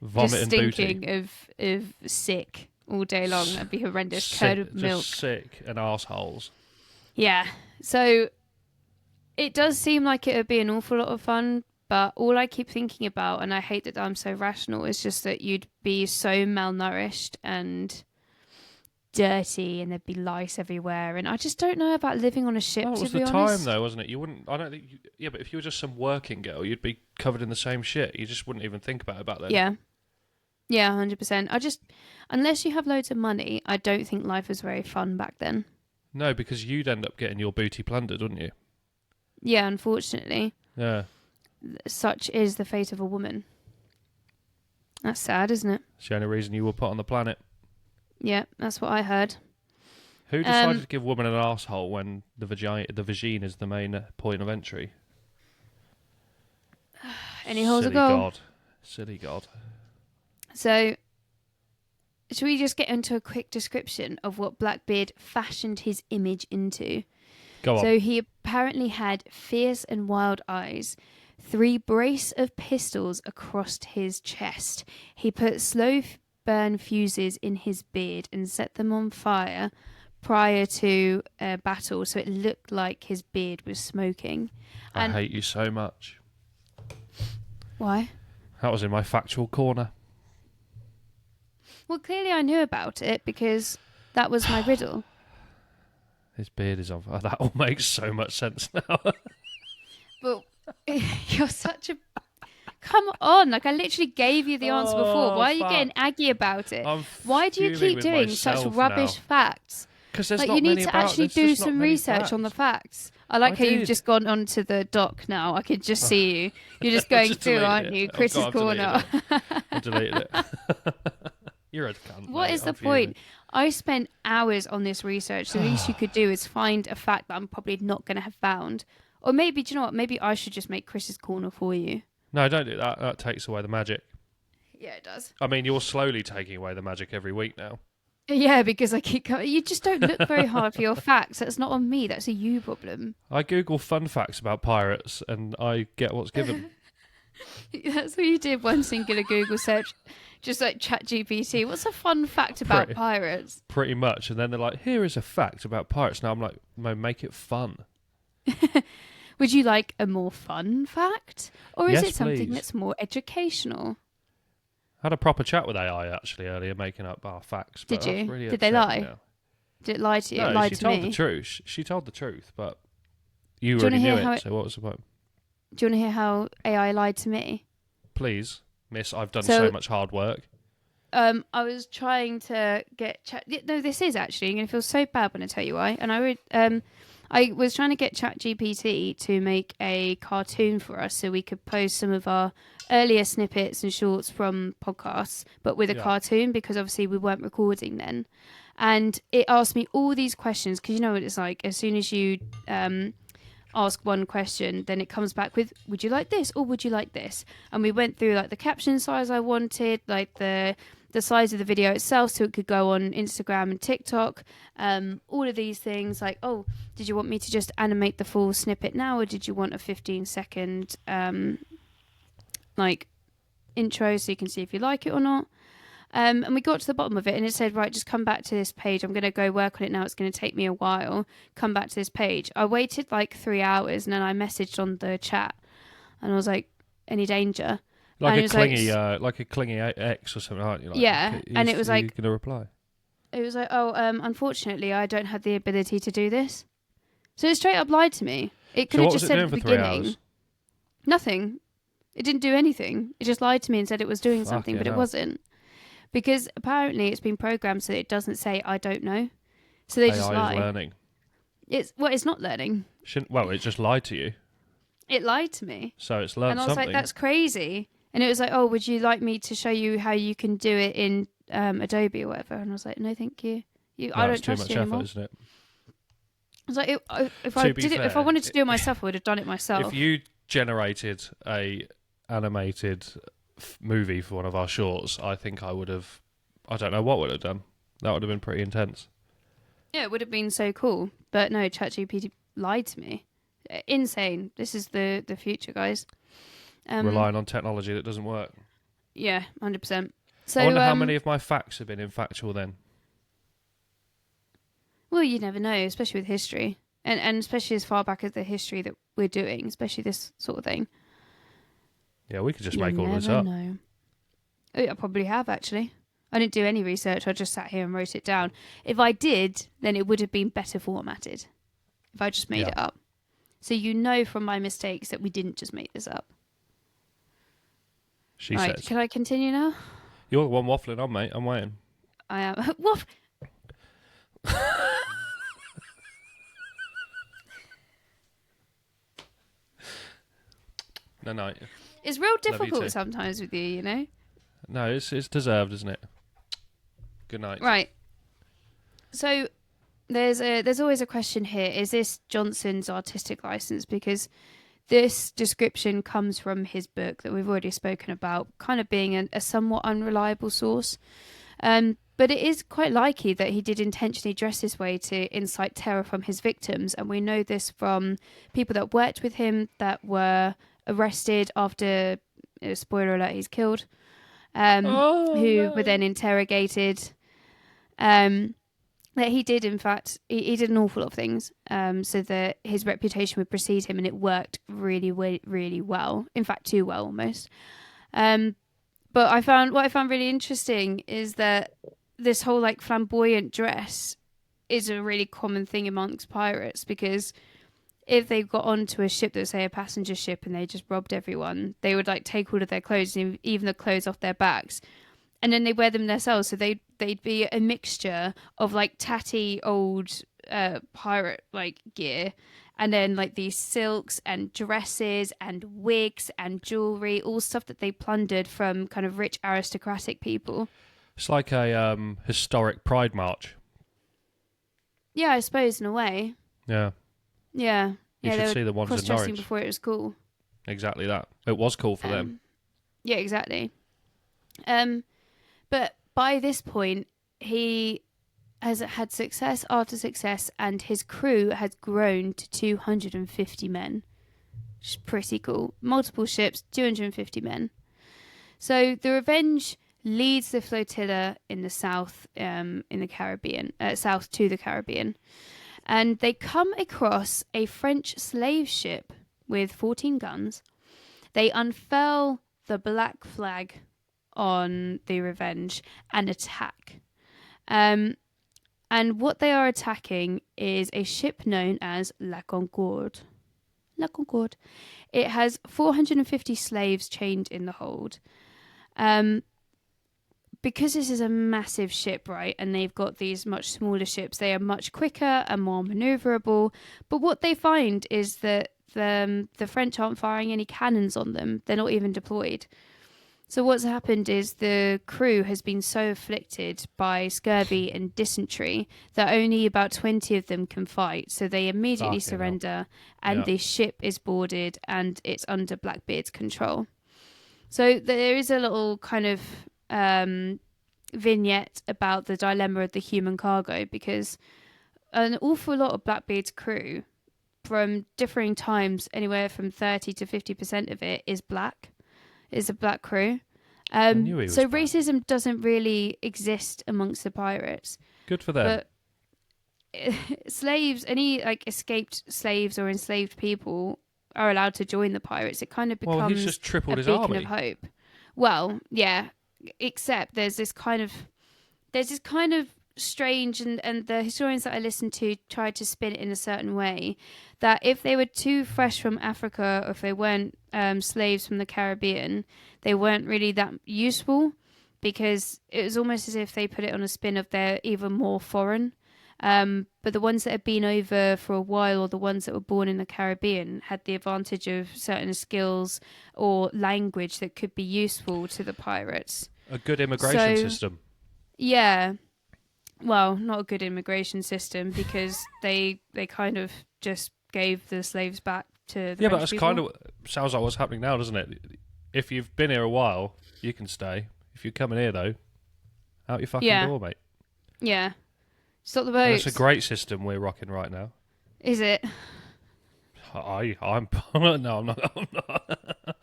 Vomit just and stinking booty. of sick all day long. That'd be horrendous. Curd of milk. Just sick and arseholes. Yeah. So it does seem like it would be an awful lot of fun, but all I keep thinking about, and I hate that I'm so rational, is just that you'd be so malnourished and dirty, and there'd be lice everywhere, and I just don't know about living on a ship. That was the time, though, wasn't it? You wouldn't. I don't think. Yeah, but if you were just some working girl, you'd be covered in the same shit. You just wouldn't even think about it back then. Yeah, 100%. Unless you have loads of money, I don't think life was very fun back then. No, because you'd end up getting your booty plundered, wouldn't you? Yeah, unfortunately. Yeah. Such is the fate of a woman. That's sad, isn't it? It's the only reason you were put on the planet. Yeah, that's what I heard. Who decided to give women an arsehole when the vagina is the main point of entry? Any holes a goal. God. Silly God. So, should we just get into a quick description of what Blackbeard fashioned his image into? Go on. So he apparently had fierce and wild eyes, 3 brace of pistols across his chest. He put slow burn fuses in his beard and set them on fire prior to a battle, so it looked like his beard was smoking. I hate you so much. Why? That was in my factual corner. Well, clearly I knew about it because that was my riddle. His beard is on fire. That all makes so much sense now. But you're such a... Come on, like I literally gave you the answer before. Why are you getting aggy about it? Why do you keep doing such rubbish facts? Because there's like, not you many need to about, actually do some research on the facts. I like how you've just gone onto the doc now. I could just see you. You're just going through, aren't you? Chris's corner. I deleted it. You're a cunt. What is the point? I spent hours on this research. The least you could do is find a fact that I'm probably not going to have found. Or maybe, do you know what? Maybe I should just make Chris's corner for you. No, don't do that. That takes away the magic. Yeah, it does. I mean, you're slowly taking away the magic every week now. Yeah, because I keep coming. You just don't look very hard for your facts. That's not on me. That's a you problem. I Google fun facts about pirates and I get what's given. That's what you did, one singular Google search. Just like ChatGPT. What's a fun fact about pirates? Pretty much. And then they're like, here is a fact about pirates. Now I'm like, no, make it fun. Would you like a more fun fact? Or is it something please. That's more educational? I had a proper chat with AI actually earlier, making up our facts. Did you? Really Did they lie? Now. Did it lie to you? No, she told the truth. She told the truth, but you already knew it. So what was the point? Do you want to hear how AI lied to me? Please, miss, I've done so much hard work. I was trying to get No, this is actually. I'm going to feel so bad when I tell you why. And I was trying to get ChatGPT to make a cartoon for us so we could post some of our earlier snippets and shorts from podcasts, but with a cartoon, because obviously we weren't recording then. And it asked me all these questions, because you know what it's like. As soon as you ask one question, then it comes back with, would you like this or would you like this? And we went through like the caption size I wanted, like the size of the video itself so it could go on Instagram and TikTok, all of these things, like, oh, did you want me to just animate the full snippet now, or did you want a 15-second like intro so you can see if you like it or not? And we got to the bottom of it and it said, right, just come back to this page. I'm going to go work on it now. It's going to take me a while. Come back to this page. I waited like 3 hours and then I messaged on the chat and I was like, any danger? Like a clingy ex or something, aren't you? Like, yeah. And it was like, going to reply. It was like, oh, unfortunately, I don't have the ability to do this. So it straight up lied to me. It could have just said at the beginning. Nothing. It didn't do anything. It just lied to me and said it was doing something, but it wasn't. Because apparently it's been programmed so that it doesn't say, I don't know. So they just lie. AI is learning. It's not learning. It just lied to you. It lied to me. So it's learned something. And I was like, that's crazy. And it was like, oh, would you like me to show you how you can do it in Adobe or whatever? And I was like, no, thank you. I don't trust you anymore. It's too much effort, isn't it? I was like, if I wanted to do it myself, I would have done it myself. If you generated a animated movie for one of our shorts, I think I would have. I don't know what would have done. That would have been pretty intense. Yeah, it would have been so cool. But no, ChatGPT lied to me. Insane. This is the future, guys. Relying on technology that doesn't work. Yeah, 100%. So I wonder how many of my facts have been infactual then. Well, you never know, especially with history. And especially as far back as the history that we're doing, especially this sort of thing. Yeah, we could just make all this up. Know. I probably have, actually. I didn't do any research. I just sat here and wrote it down. If I did, then it would have been better formatted. If I just made it up. So you know from my mistakes that we didn't just make this up. She says. Can I continue now? You're the one waffling on, mate. I'm waiting. I am. Waff. No. It's real difficult sometimes with you, you know? No, it's deserved, isn't it? Good night. Right. So there's always a question here. Is this Johnson's artistic license? Because this description comes from his book that we've already spoken about, kind of being a somewhat unreliable source. But it is quite likely that he did intentionally dress this way to incite terror from his victims. And we know this from people that worked with him that were arrested after, spoiler alert, he's killed, who were then interrogated. That he did, in fact, he did an awful lot of things so that his reputation would precede him, and it worked really, really well. In fact, too well, almost. But what I found really interesting is that this whole like flamboyant dress is a really common thing amongst pirates, because if they got onto a ship that, say, a passenger ship, and they just robbed everyone, they would like take all of their clothes, even the clothes off their backs, and then they wear them themselves. So they'd be a mixture of like tatty old pirate like gear, and then like these silks and dresses and wigs and jewelry, all stuff that they plundered from kind of rich aristocratic people. It's like a historic pride march. Yeah, I suppose in a way. Yeah. Yeah. You should see the ones in Norwich. Before it was cool. Exactly that. It was cool for them. Yeah, exactly. But by this point, he has had success after success, and his crew has grown to 250 men. Which is pretty cool. Multiple ships, 250 men. So the Revenge leads the flotilla in the south, in the Caribbean, south to the Caribbean. And they come across a French slave ship with 14 guns. They unfurl the black flag on the Revenge and attack. And what they are attacking is a ship known as La Concorde. La Concorde. It has 450 slaves chained in the hold. Because this is a massive ship, right, and they've got these much smaller ships, they are much quicker and more maneuverable. But what they find is that the French aren't firing any cannons on them. They're not even deployed. So what's happened is the crew has been so afflicted by scurvy and dysentery that only about 20 of them can fight. So they immediately surrender, and the ship is boarded and it's under Blackbeard's control. So there is a little kind of vignette about the dilemma of the human cargo, because an awful lot of Blackbeard's crew from differing times, anywhere from 30 to 50% of it is a black crew. So black. Racism doesn't really exist amongst the pirates. Good for them. But slaves, any like escaped slaves or enslaved people are allowed to join the pirates. It kind of becomes he's just tripled his beacon army of hope. Well, yeah, except there's this kind of strange, and the historians that I listened to tried to spin it in a certain way, that if they were too fresh from Africa, or if they weren't slaves from the Caribbean, they weren't really that useful, because it was almost as if they put it on a spin of they're even more foreign. But the ones that had been over for a while, or the ones that were born in the Caribbean, had the advantage of certain skills or language that could be useful to the pirates. A good immigration system. Yeah. Well, not a good immigration system, because they kind of just gave the slaves back to the French but that's people. kind of sounds like what's happening now, doesn't it? If you've been here a while, you can stay. If you're coming here, though, out your fucking door, mate. Yeah. Stop the boats. That's a great system we're rocking right now. Is it? I'm no, I'm not.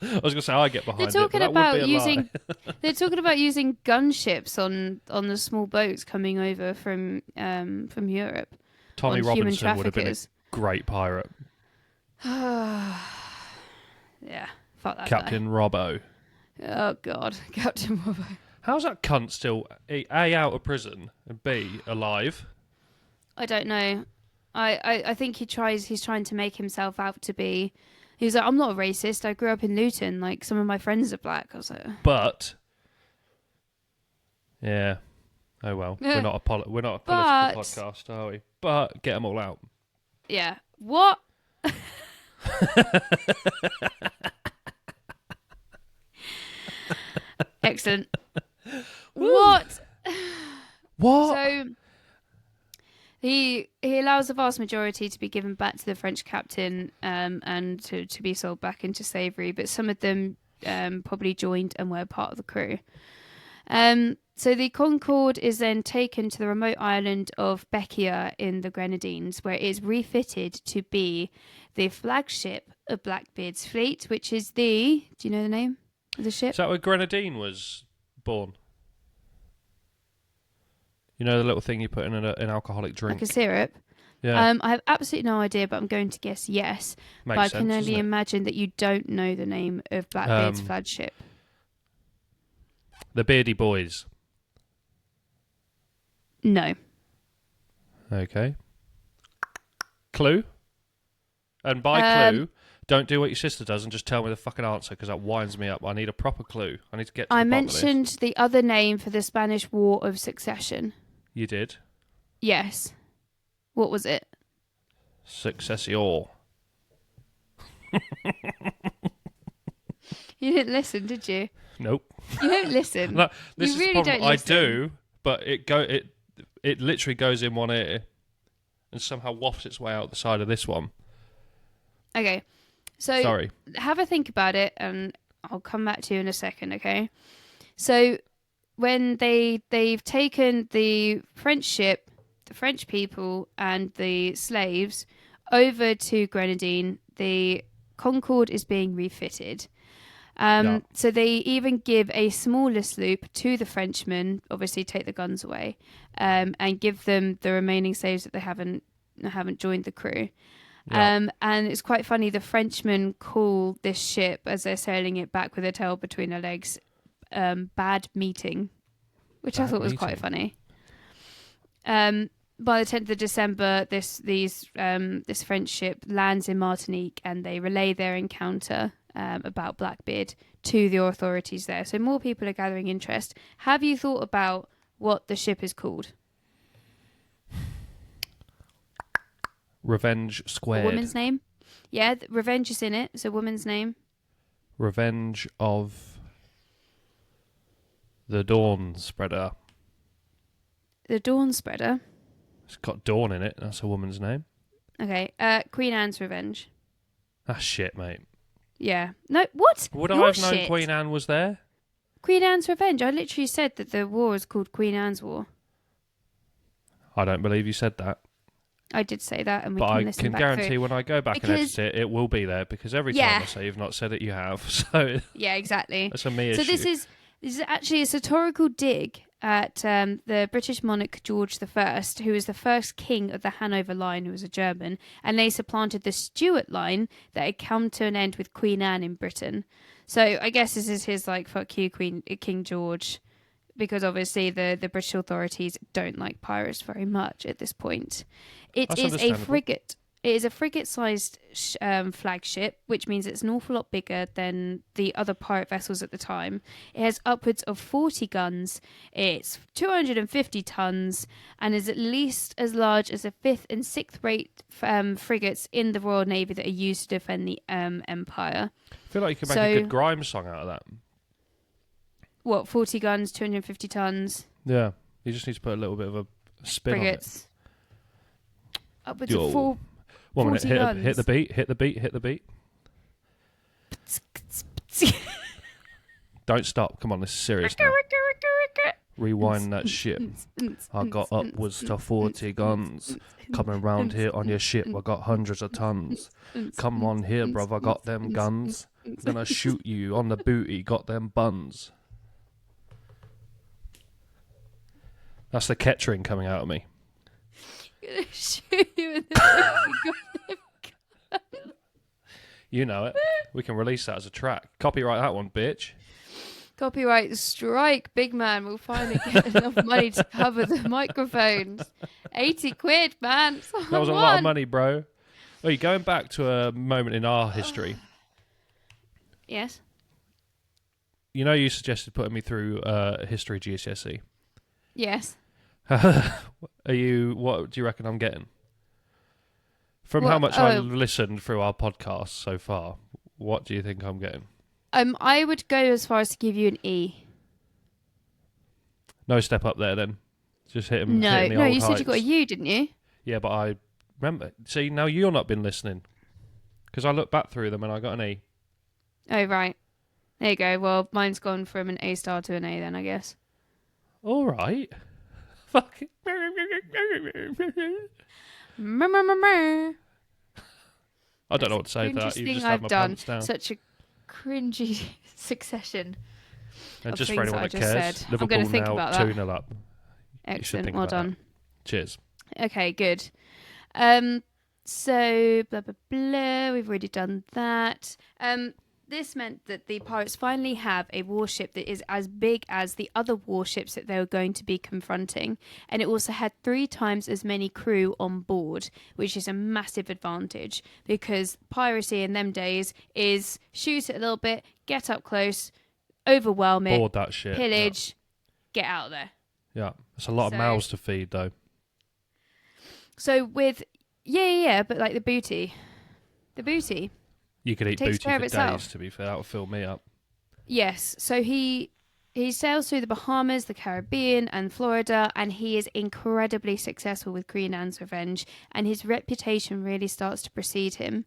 I was gonna say I get behind they're talking it. But about using. They're talking about using gunships on the small boats coming over from Europe. Tommy Robinson would have been a great pirate. Yeah, fuck that Captain guy. Robbo. Oh God, Captain Robbo. How's that cunt still A, out of prison and B, alive? I don't know. I think he's trying to make himself out to be. He's like, I'm not a racist. I grew up in Luton. Like, some of my friends are black. I was like, but yeah, oh well. We're not a political podcast, are we? But get them all out. Yeah. What? Excellent. What? So he allows the vast majority to be given back to the French captain, and to be sold back into slavery, but some of them probably joined and were part of the crew. So the Concorde is then taken to the remote island of Bekia in the Grenadines, where it is refitted to be the flagship of Blackbeard's fleet, which is do you know the name of the ship? Is that where Grenadine was born? You know the little thing you put in an alcoholic drink? Like a syrup? Yeah. I have absolutely no idea, but I'm going to guess yes. Makes but I sense, can only doesn't it? imagine that you don't know the name of Blackbeard's flagship. The Beardy Boys. No. Okay. Clue? And by clue, don't do what your sister does and just tell me the fucking answer, because that winds me up. I need a proper clue. I need to get to the bottom of this. I mentioned the other name for the Spanish War of Succession. You did? Yes. What was it? Successior. You didn't listen, did you? Nope. You don't listen. No, this you is really the problem. don't listen. I do, but it literally goes in one ear and somehow wafts its way out the side of this one. Okay. So Sorry. Have a think about it, and I'll come back to you in a second, okay? So when they've taken the French ship, the French people, and the slaves over to Grenadine, the Concorde is being refitted. So they even give a smaller sloop to the Frenchmen, obviously take the guns away, and give them the remaining slaves that they haven't joined the crew. And it's quite funny, the Frenchmen call this ship, as they're sailing it back with their tail between their legs, Bad Meeting, which I thought was quite funny. by the 10th of December, this French ship lands in Martinique, and they relay their encounter about Blackbeard to the authorities there. So more people are gathering interest. Have you thought about what the ship is called? Revenge Squared. A woman's name? Yeah, Revenge is in it. It's a woman's name. Revenge of the Dawn Spreader. The Dawn Spreader? It's got Dawn in it. That's a woman's name. Okay. Queen Anne's Revenge. That's shit, mate. Yeah. No, what? Would I You're have known shit. Queen Anne was there? Queen Anne's Revenge. I literally said that the war is called Queen Anne's War. I don't believe you said that. I did say that, and we but can I listen can back guarantee through. when I go back and edit it, it will be there, because every time I say you've not said it, you have. So yeah, exactly. That's a me issue. So this is actually a satirical dig at the British monarch George I, who was the first king of the Hanover line, who was a German, and they supplanted the Stuart line that had come to an end with Queen Anne in Britain. So I guess this is his like fuck you King George, because obviously the British authorities don't like pirates very much at this point. It is a frigate. It is a frigate-sized flagship, which means it's an awful lot bigger than the other pirate vessels at the time. It has upwards of 40 guns. It's 250 tons and is at least as large as the 5th and 6th rate frigates in the Royal Navy that are used to defend the Empire. I feel like you could make a good grime song out of that. What, 40 guns, 250 tons? Yeah, you just need to put a little bit of a spin frigates. On it. Upwards of 1 minute, hit the beat. Don't stop. Come on, this is serious now. Rewind that ship. I got upwards to 40 guns. Coming round here on your ship, I got hundreds of tons. Come on here, bruv, I got them guns. Gonna shoot you on the booty, got them buns. That's the Kettering coming out of me. Gonna shoot you in the You know it. We can release that as a track. Copyright that one, bitch. Copyright strike, big man. We'll finally get enough money to cover the microphones. 80 quid, man. That was a lot of money, bro. Oh, you're going back to a moment in our history. Yes. You know, you suggested putting me through history GCSE. Yes. What do you reckon I'm getting? From how much I listened through our podcast so far, what do you think I'm getting? I would go as far as to give you an E. No step up there then. Just hit him. No, you heights. Said you got a U, didn't you? Yeah, but I remember. See, now you've not been listening, because I looked back through them and I got an E. Oh right, there you go. Well, mine's gone from an A star to an A then, I guess. All right. Fuck. I don't know what to say to that. You just had my pants down. Such a cringy succession. And just for anyone that cares, Liverpool I'm think now about 2-0 up. Excellent, well done. That. Cheers. Okay, good. So blah blah blah. We've already done that. This meant that the pirates finally have a warship that is as big as the other warships that they were going to be confronting. And it also had 3 times as many crew on board, which is a massive advantage because piracy in them days is shoot it a little bit, get up close, overwhelm it, board that shit, pillage, get out of there. Yeah, it's a lot of mouths to feed though. So with, yeah, but like the booty. You could eat booty for days, to be fair. That would fill me up. Yes. So he sails through the Bahamas, the Caribbean, and Florida, and he is incredibly successful with Queen Anne's Revenge, and his reputation really starts to precede him.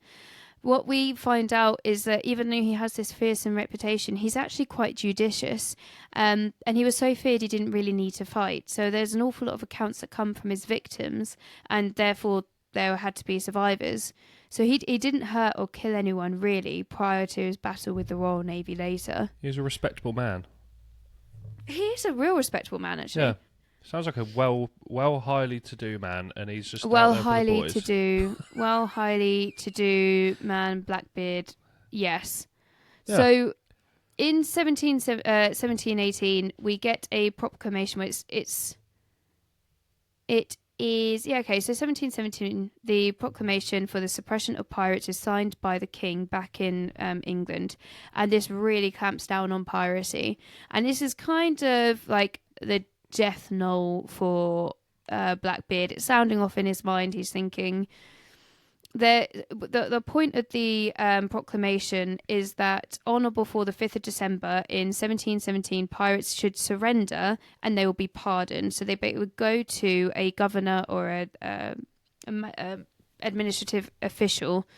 What we find out is that even though he has this fearsome reputation, he's actually quite judicious, and he was so feared he didn't really need to fight. So there's an awful lot of accounts that come from his victims, and therefore there had to be survivors. So he didn't hurt or kill anyone, really, prior to his battle with the Royal Navy later. He's a respectable man. He is a real respectable man, actually. Yeah. Sounds like a well highly to-do man, and he's just well out there highly for the boys. highly to-do man, Blackbeard, yes. Yeah. So in 1718, we get a proclamation where it is, yeah, okay, so 1717, the proclamation for the suppression of pirates is signed by the king back in England, and this really clamps down on piracy. And this is kind of like the death knell for Blackbeard. It's sounding off in his mind. He's thinking the point of the proclamation is that on or before the 5th of December in 1717, pirates should surrender and they will be pardoned. So they would go to a governor or a administrative official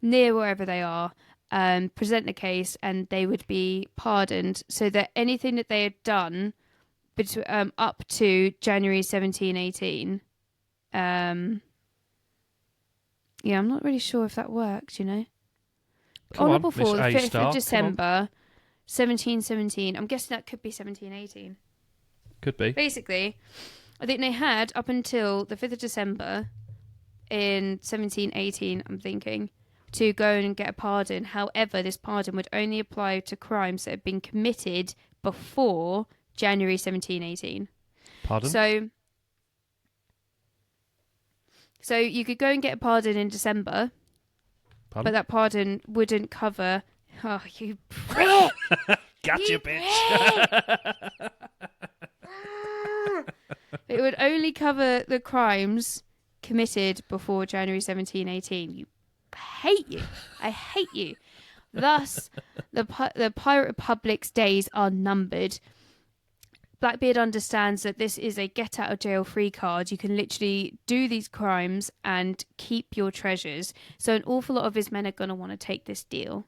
near wherever they are, present the case, and they would be pardoned. So that anything that they had done up to January 1718, yeah, I'm not really sure if that worked, you know. On or before the 5th of December, 1717. I'm guessing that could be 1718. Could be. Basically, I think they had up until the 5th of December in 1718, I'm thinking, to go and get a pardon. However, this pardon would only apply to crimes that had been committed before January 1718. Pardon? So you could go and get a pardon in December, but that pardon wouldn't cover... Oh, you prick! Gotcha, bitch! It would only cover the crimes committed before January 1718. I hate you. Thus, the Pirate Republic's days are numbered. Blackbeard understands that this is a get out of jail free card. You can literally do these crimes and keep your treasures. So an awful lot of his men are going to want to take this deal.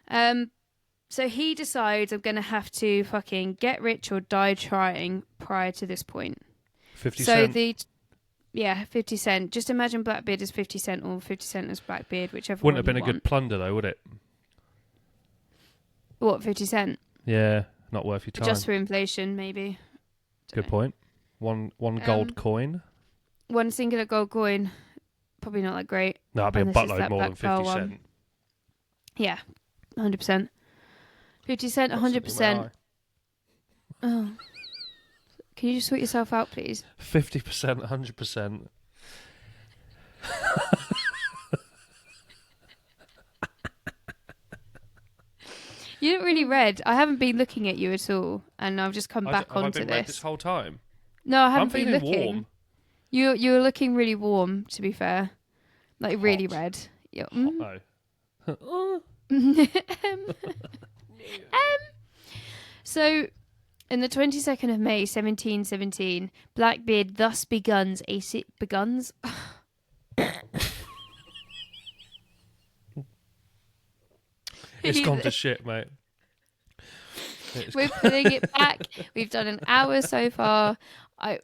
So he decides, I'm going to have to fucking get rich or die trying prior to this point. 50 cent. 50 cent. Just imagine Blackbeard as 50 cent or 50 cent as Blackbeard, whichever Wouldn't have one been a good plunder though, would it? What, 50 cent? Yeah. Not worth your time. Just for inflation, maybe. Good point. One gold coin. One singular gold coin. Probably not that great. No, it'd be a buttload more than 50 cent. Yeah, 100%. 50 cent, 100%. Oh. Can you just sort yourself out, please? 50%, 100%. You didn't really read. I haven't been looking at you at all, and I've just come back onto been this. Read this whole time? No, I haven't been looking. Warm. You were looking really warm, to be fair. Like really red. Yeah. So, in the 22nd of May, 1717, Blackbeard thus begins a begins. It's gone to shit, mate. We're putting it back. We've done an hour so far.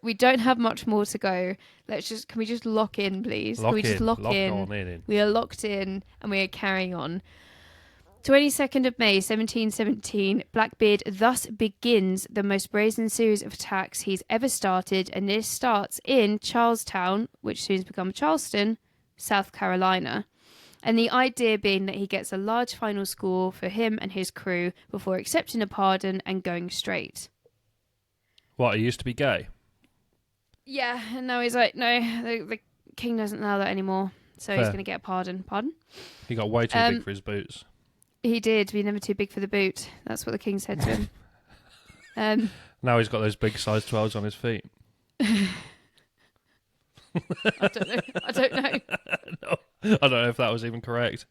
We don't have much more to go. Can we just lock in, please? Can we just lock in? We are locked in and we are carrying on. 22nd of May, 1717, Blackbeard thus begins the most brazen series of attacks he's ever started, and this starts in Charlestown, which soon becomes Charleston, South Carolina. And the idea being that he gets a large final score for him and his crew before accepting a pardon and going straight. What, he used to be gay? Yeah, and now he's like, no, the king doesn't allow that anymore, so he's going to get a pardon. Pardon? He got way too big for his boots. He did, be never too big for the boot. That's what the king said to him. Now he's got those big size 12s on his feet. I don't know. No, I don't know if that was even correct.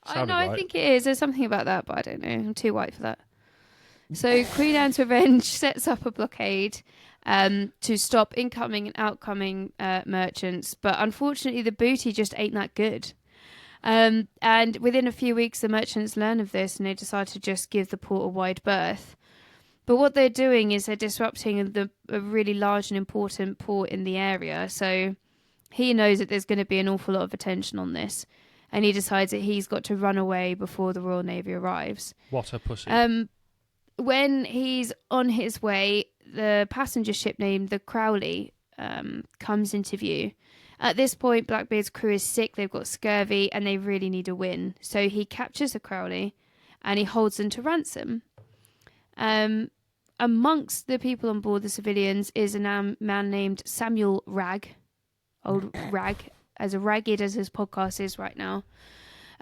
I know, right. I think it is. There's something about that, but I don't know. I'm too white for that. So Queen Anne's Revenge sets up a blockade to stop incoming and outgoing merchants, but unfortunately the booty just ain't that good. And within a few weeks the merchants learn of this and they decide to just give the port a wide berth. But what they're doing is they're disrupting a really large and important port in the area. So he knows that there's going to be an awful lot of attention on this. And he decides that he's got to run away before the Royal Navy arrives. What a pussy. When he's on his way, the passenger ship named the Crowley comes into view. At this point, Blackbeard's crew is sick, they've got scurvy, and they really need a win. So he captures the Crowley and he holds them to ransom. amongst the people on board, the civilians, is a man named Samuel Ragg. Old Ragg, as ragged as his podcast is right now.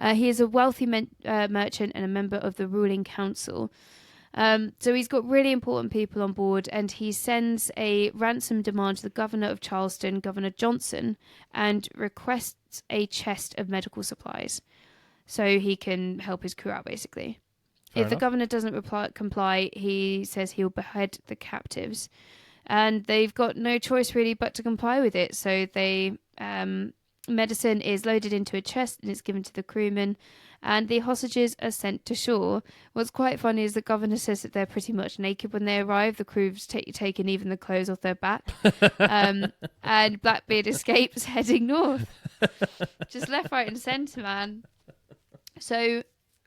He is a wealthy merchant and a member of the ruling council. So he's got really important people on board, and he sends a ransom demand to the governor of Charleston, Governor Johnson, and requests a chest of medical supplies so he can help his crew out, basically. If the governor doesn't comply, he says he'll behead the captives. And they've got no choice really but to comply with it. So medicine is loaded into a chest and it's given to the crewmen, and the hostages are sent to shore. What's quite funny is the governor says that they're pretty much naked when they arrive. The crew's taken even the clothes off their back. And Blackbeard escapes heading north. Just left, right and centre, man. So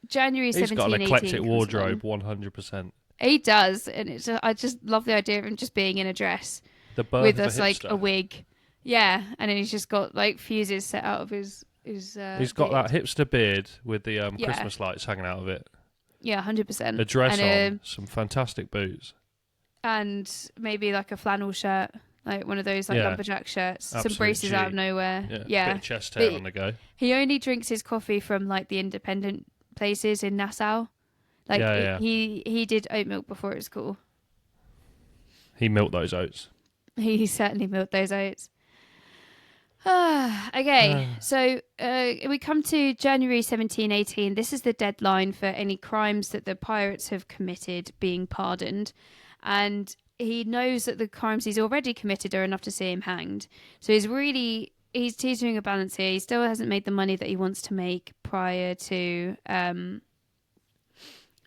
January 1718. He's got an eclectic wardrobe, 100%. He does, and I just love the idea of him just being in a dress with us, like a wig. Yeah, and then he's just got like fuses set out of his. He's got that hipster beard with the Christmas lights hanging out of it. Yeah, 100%. A dress on, some fantastic boots, and maybe like a flannel shirt, like one of those like lumberjack shirts. Absolute some braces out of nowhere. Yeah. Bit of chest hair on the go. He only drinks his coffee from like the independent places in Nassau. Like he did oat milk before it was cool. He milked those oats. He certainly milked those oats. Okay, so we come to January 1718. This is the deadline for any crimes that the pirates have committed being pardoned. And he knows that the crimes he's already committed are enough to see him hanged. So he's teetering a balance here. He still hasn't made the money that he wants to make prior to...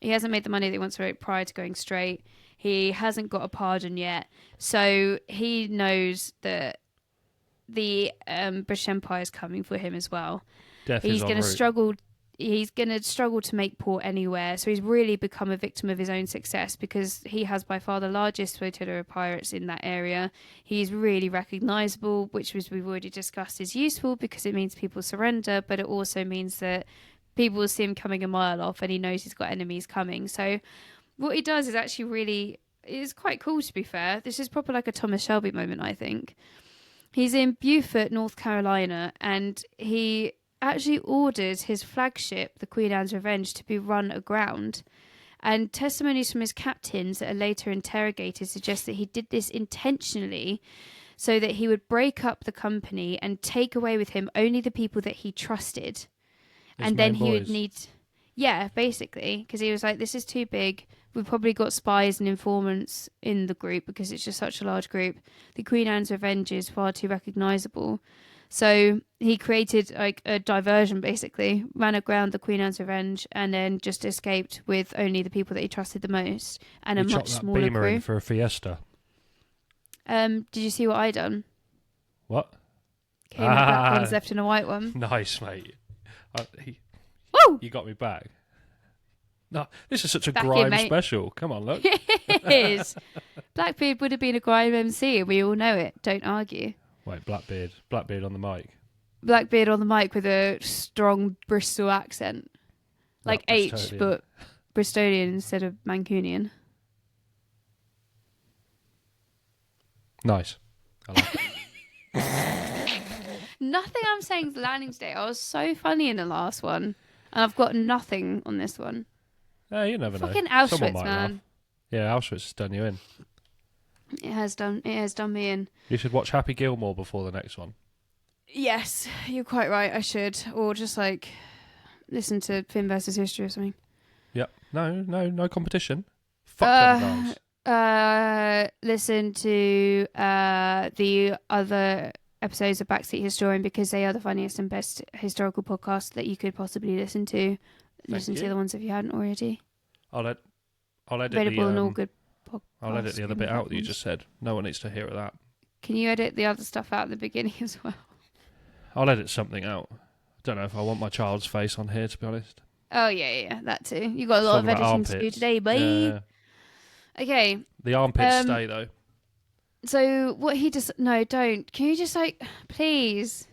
He hasn't made the money that he wants to make prior to going straight. He hasn't got a pardon yet. So he knows that the British Empire is coming for him as well. He's going to struggle. He's going to struggle to make port anywhere. So he's really become a victim of his own success because he has by far the largest flotilla of pirates in that area. He's really recognisable, which we've already discussed is useful because it means people surrender, but it also means that people will see him coming a mile off and he knows he's got enemies coming. So what he does is actually is quite cool, to be fair. This is proper like a Thomas Shelby moment, I think. He's in Beaufort, North Carolina, and he actually ordered his flagship, the Queen Anne's Revenge, to be run aground. And testimonies from his captains that are later interrogated suggest that he did this intentionally so that he would break up the company and take away with him only the people that he trusted. And then he would need... Yeah, basically, because he was like, this is too big. We've probably got spies and informants in the group because it's just such a large group. The Queen Anne's Revenge is far too recognisable. So he created like a diversion, basically, ran aground the Queen Anne's Revenge and then just escaped with only the people that he trusted the most and a much smaller Beamer crew. In for a Fiesta. Did you see what I done? What? Came with black ones left and a white one. Nice, mate. Woo! You got me back. No, this is such a grime special. Come on, look. It is. Blackbeard would have been a grime MC, and we all know it. Don't argue. Wait, Blackbeard on the mic. Blackbeard on the mic with a strong Bristol accent, like H, but Bristolian instead of Mancunian. Nice. I like it. Nothing I'm saying is landing today. I was so funny in the last one, and I've got nothing on this one. You never know. Fucking Auschwitz, man. Laugh. Yeah, Auschwitz has done you in. It has done me in. You should watch Happy Gilmore before the next one. Yes, you're quite right. I should, or just like listen to Finn versus History or something. Yep. No competition. Fuck them guys. Listen to the other episodes of Backseat Historian because they are the funniest and best historical podcasts that you could possibly listen to. Listen to the other ones if you hadn't already. I'll edit available in all good podcasts. I'll edit the other bit out that you just said. No one needs to hear that. Can you edit the other stuff out at the beginning as well? I'll edit something out. I don't know if I want my child's face on here, to be honest. Oh yeah, that too. You got a lot of editing to do today, babe. Yeah. Okay. The armpits stay though. So what he just don't. Can you just like please?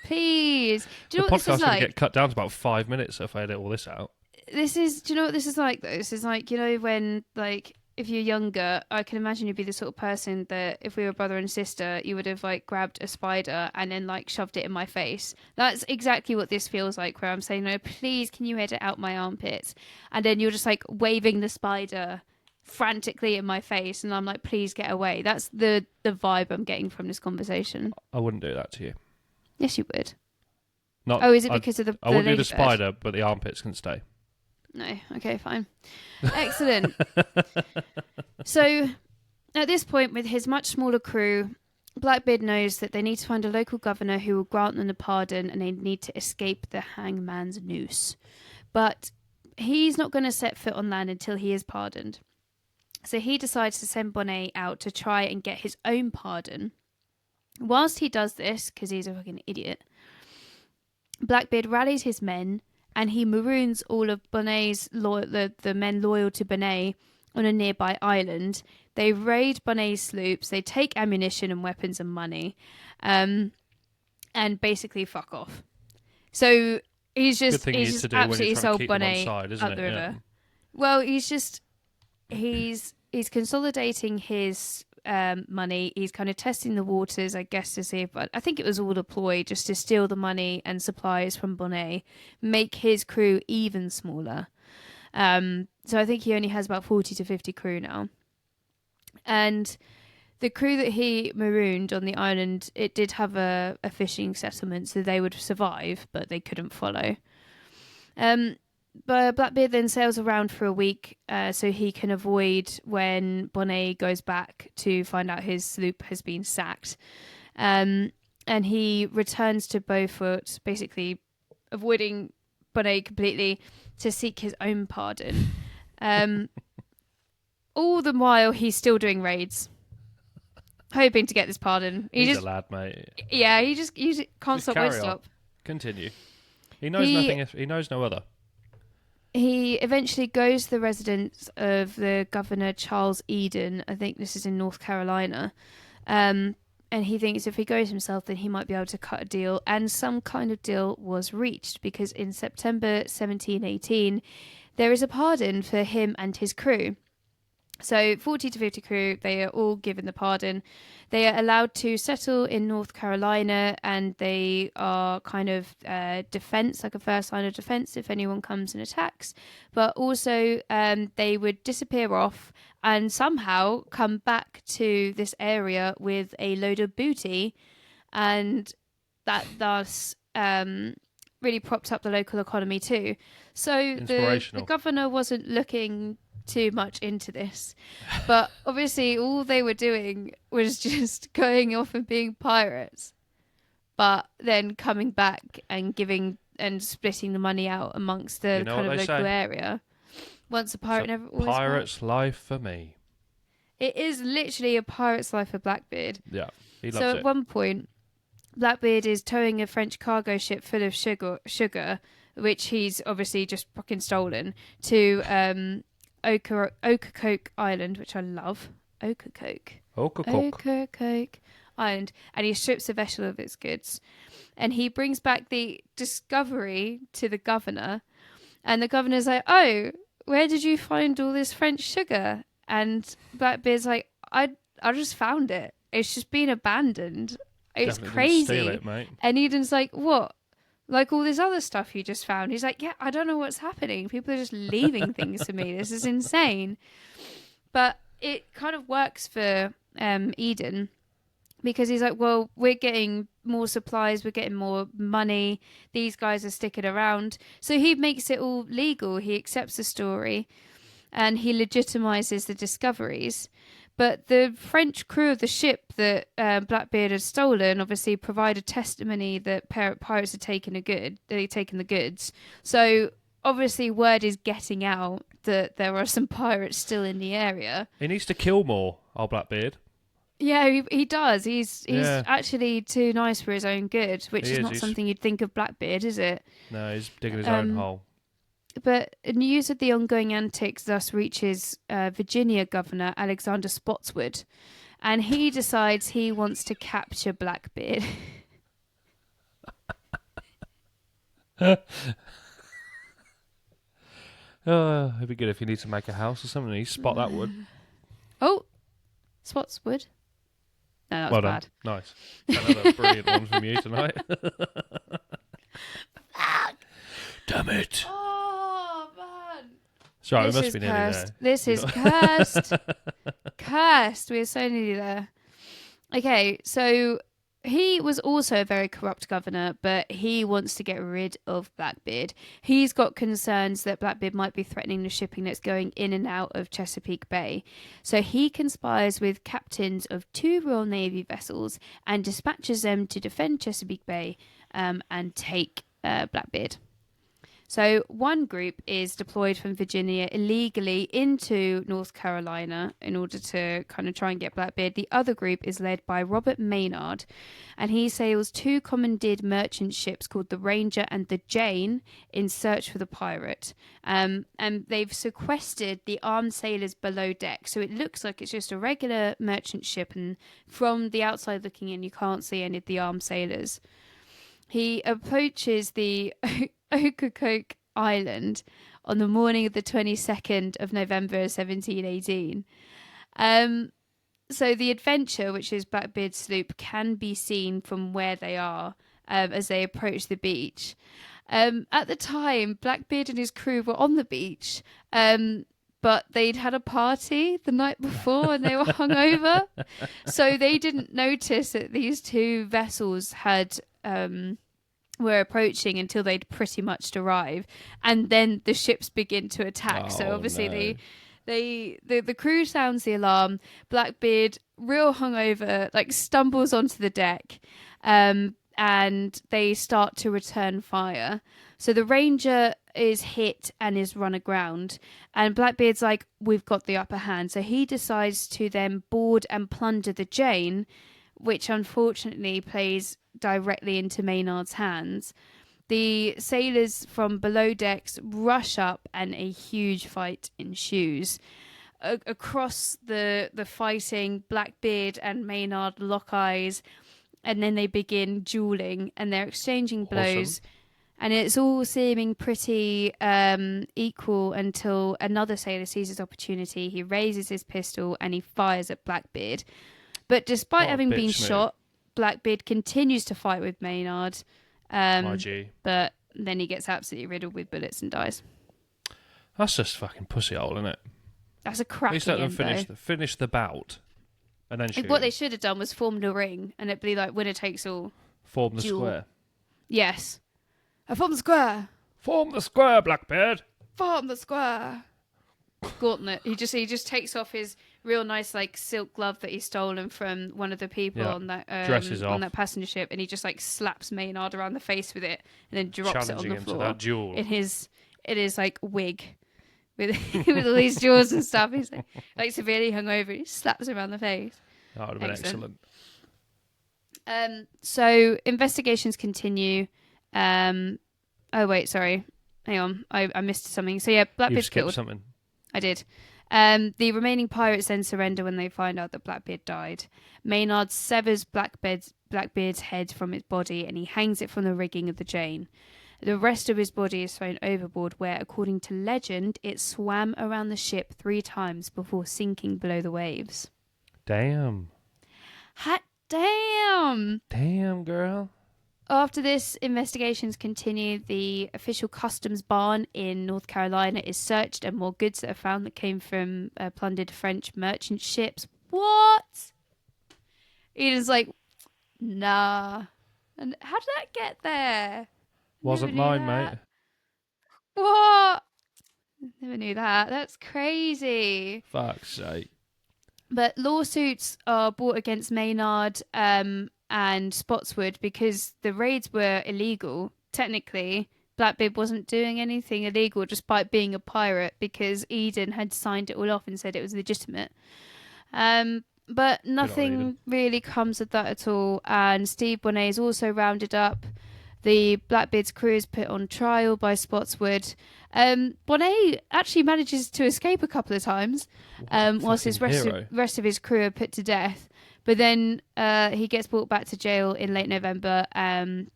Please. Do you know what this is like? The podcast's going to get cut down to about 5 minutes if I edit all this out. Do you know what this is like though? This is like, you know, when like if you're younger, I can imagine you'd be the sort of person that if we were brother and sister, you would have like grabbed a spider and then like shoved it in my face. That's exactly what this feels like, where I'm saying, no, please, can you head it out my armpits? And then you're just like waving the spider frantically in my face, and I'm like, please get away. That's the vibe I'm getting from this conversation. I wouldn't do that to you. Yes, you would. Not, oh, is it because of the I wouldn't do the ladybird? spider, but the armpits can stay. No. Okay, fine. Excellent. So, at this point, with his much smaller crew, Blackbeard knows that they need to find a local governor who will grant them a pardon, and they need to escape the hangman's noose. But he's not going to set foot on land until he is pardoned. So he decides to send Bonnet out to try and get his own pardon. Whilst he does this, because he's a fucking idiot, Blackbeard rallies his men, and he maroons all of Bonnet's the men loyal to Bonnet on a nearby island. They raid Bonnet's sloops, they take ammunition and weapons and money, and basically fuck off. So he's absolutely sold Bonnet up the river. Yeah. Well, he's consolidating his money. He's kind of testing the waters, I guess, to see if, but I think it was all a ploy just to steal the money and supplies from Bonnet, make his crew even smaller. So I think he only has about 40 to 50 crew now. And the crew that he marooned on the island, it did have a fishing settlement, so they would survive, but they couldn't follow. But Blackbeard then sails around for a week so he can avoid when Bonnet goes back to find out his sloop has been sacked. And he returns to Beaufort, basically avoiding Bonnet completely, to seek his own pardon. All the while, he's still doing raids, hoping to get this pardon. He's a lad, mate. Yeah, he just can't stop, won't stop. Continue. He knows nothing. He knows no other. He eventually goes to the residence of the Governor Charles Eden. I think this is in North Carolina. And he thinks if he goes himself, then he might be able to cut a deal. And some kind of deal was reached, because in September 1718, there is a pardon for him and his crew. So 40 to 50 crew, they are all given the pardon. They are allowed to settle in North Carolina, and they are kind of defense, like a first line of defense if anyone comes and attacks. But also they would disappear off and somehow come back to this area with a load of booty, and that thus really propped up the local economy too. So the governor wasn't looking too much into this, but obviously all they were doing was just going off and being pirates, but then coming back and giving and splitting the money out amongst the kind of local area. Once a pirate, never always pirate's life for me. It is literally a pirate's life for Blackbeard. Yeah, he loves it. So at one point, Blackbeard is towing a French cargo ship full of sugar, which he's obviously just fucking stolen, to Ocracoke Island, which I love. Ocracoke Island. And he strips the vessel of its goods. And he brings back the discovery to the governor. And the governor's like, oh, where did you find all this French sugar? And Blackbeard's like, I just found it. It's just been abandoned. It's Definitely crazy. Didn't steal it, mate. And Eden's like, what? Like all this other stuff you just found? He's like, yeah, I don't know what's happening. People are just leaving things to me. This is insane. But it kind of works for Eden, because he's like, well, we're getting more supplies, we're getting more money. These guys are sticking around. So he makes it all legal. He accepts the story and he legitimizes the discoveries. But the French crew of the ship that Blackbeard had stolen obviously provided testimony that pirates had taken the goods. So obviously word is getting out that there are some pirates still in the area. He needs to kill more, old Blackbeard. Yeah, he does. He's actually too nice for his own good, which is not something you'd think of Blackbeard, is it? No, he's digging his own hole. But news of the ongoing antics thus reaches Virginia Governor Alexander Spotswood, and he decides he wants to capture Blackbeard. It'd be good if you need to make a house or something. You spot that wood. Oh, Spotswood. No, that was bad. Nice. Another brilliant one from you tonight. Damn it. Oh, man. Sorry, we must be nearly cursed. there. This is cursed. Cursed. We're so nearly there. Okay, so he was also a very corrupt governor, but he wants to get rid of Blackbeard. He's got concerns that Blackbeard might be threatening the shipping that's going in and out of Chesapeake Bay. So he conspires with captains of 2 Royal Navy vessels and dispatches them to defend Chesapeake Bay and take Blackbeard. So one group is deployed from Virginia illegally into North Carolina in order to kind of try and get Blackbeard. The other group is led by Robert Maynard, and he sails 2 commandeered merchant ships called the Ranger and the Jane in search for the pirate. And they've sequestered the armed sailors below deck. So it looks like it's just a regular merchant ship, and from the outside looking in, you can't see any of the armed sailors. He approaches the Ocracoke Island on the morning of the 22nd of November 1718. So the Adventure, which is Blackbeard's sloop, can be seen from where they are as they approach the beach. At the time, Blackbeard and his crew were on the beach, but they'd had a party the night before and they were hungover. So they didn't notice that these 2 vessels had... were approaching until they'd pretty much arrived, and then the ships begin to attack. So obviously the crew sounds the alarm. Blackbeard, real hungover, like stumbles onto the deck, and they start to return fire. So the Ranger is hit and is run aground, and Blackbeard's like, we've got the upper hand. So he decides to then board and plunder the Jane, which unfortunately plays directly into Maynard's hands. The sailors from below decks rush up and a huge fight ensues. Across the fighting, Blackbeard and Maynard lock eyes, and then they begin dueling and they're exchanging blows. Awesome. And it's all seeming pretty equal until another sailor sees his opportunity. He raises his pistol and he fires at Blackbeard. But despite having been shot, Blackbeard continues to fight with Maynard. But then he gets absolutely riddled with bullets and dies. That's just fucking pussy hole, isn't it? That's a cracking end, At least let them finish the bout and then shoot. What they should have done was formed a ring, and it'd be like winner takes all. Form the square. Yes. Form the square. Form the square, Blackbeard. Form the square. Gauntlet. He just takes off his real nice like silk glove that he's stolen from one of the people on that that passenger ship, and he just like slaps Maynard around the face with it, and then drops it on the floor. That duel. In his like wig with with all these jewels and stuff. He's like severely hungover. He slaps him around the face. That would have been excellent. So investigations continue. Oh wait, sorry. Hang on, I missed something. So yeah, Blackbeard's killed. Something. I did. The remaining pirates then surrender when they find out that Blackbeard died. Maynard severs Blackbeard's head from its body and he hangs it from the rigging of the Jane. The rest of his body is thrown overboard where, according to legend, it swam around the ship 3 times before sinking below the waves. Damn. Hot damn! Damn, girl. After this, investigations continue. The official customs barn in North Carolina is searched and more goods that are found that came from plundered French merchant ships. What? Eden's like, nah. And how did that get there? Wasn't mine, mate. What? Never knew that. That's crazy. Fuck's sake. But lawsuits are brought against Maynard and Spotswood because the raids were illegal. Technically, Blackbeard wasn't doing anything illegal despite being a pirate because Eden had signed it all off and said it was legitimate. But nothing really comes of that at all. And Steve Bonnet is also rounded up. The Blackbeard's crew is put on trial by Spotswood. Bonnet actually manages to escape a couple of times whilst his rest of his crew are put to death. But then he gets brought back to jail in late November.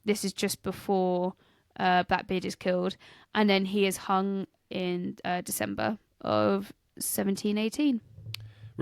This is just before Blackbeard is killed. And then he is hung in December of 1718.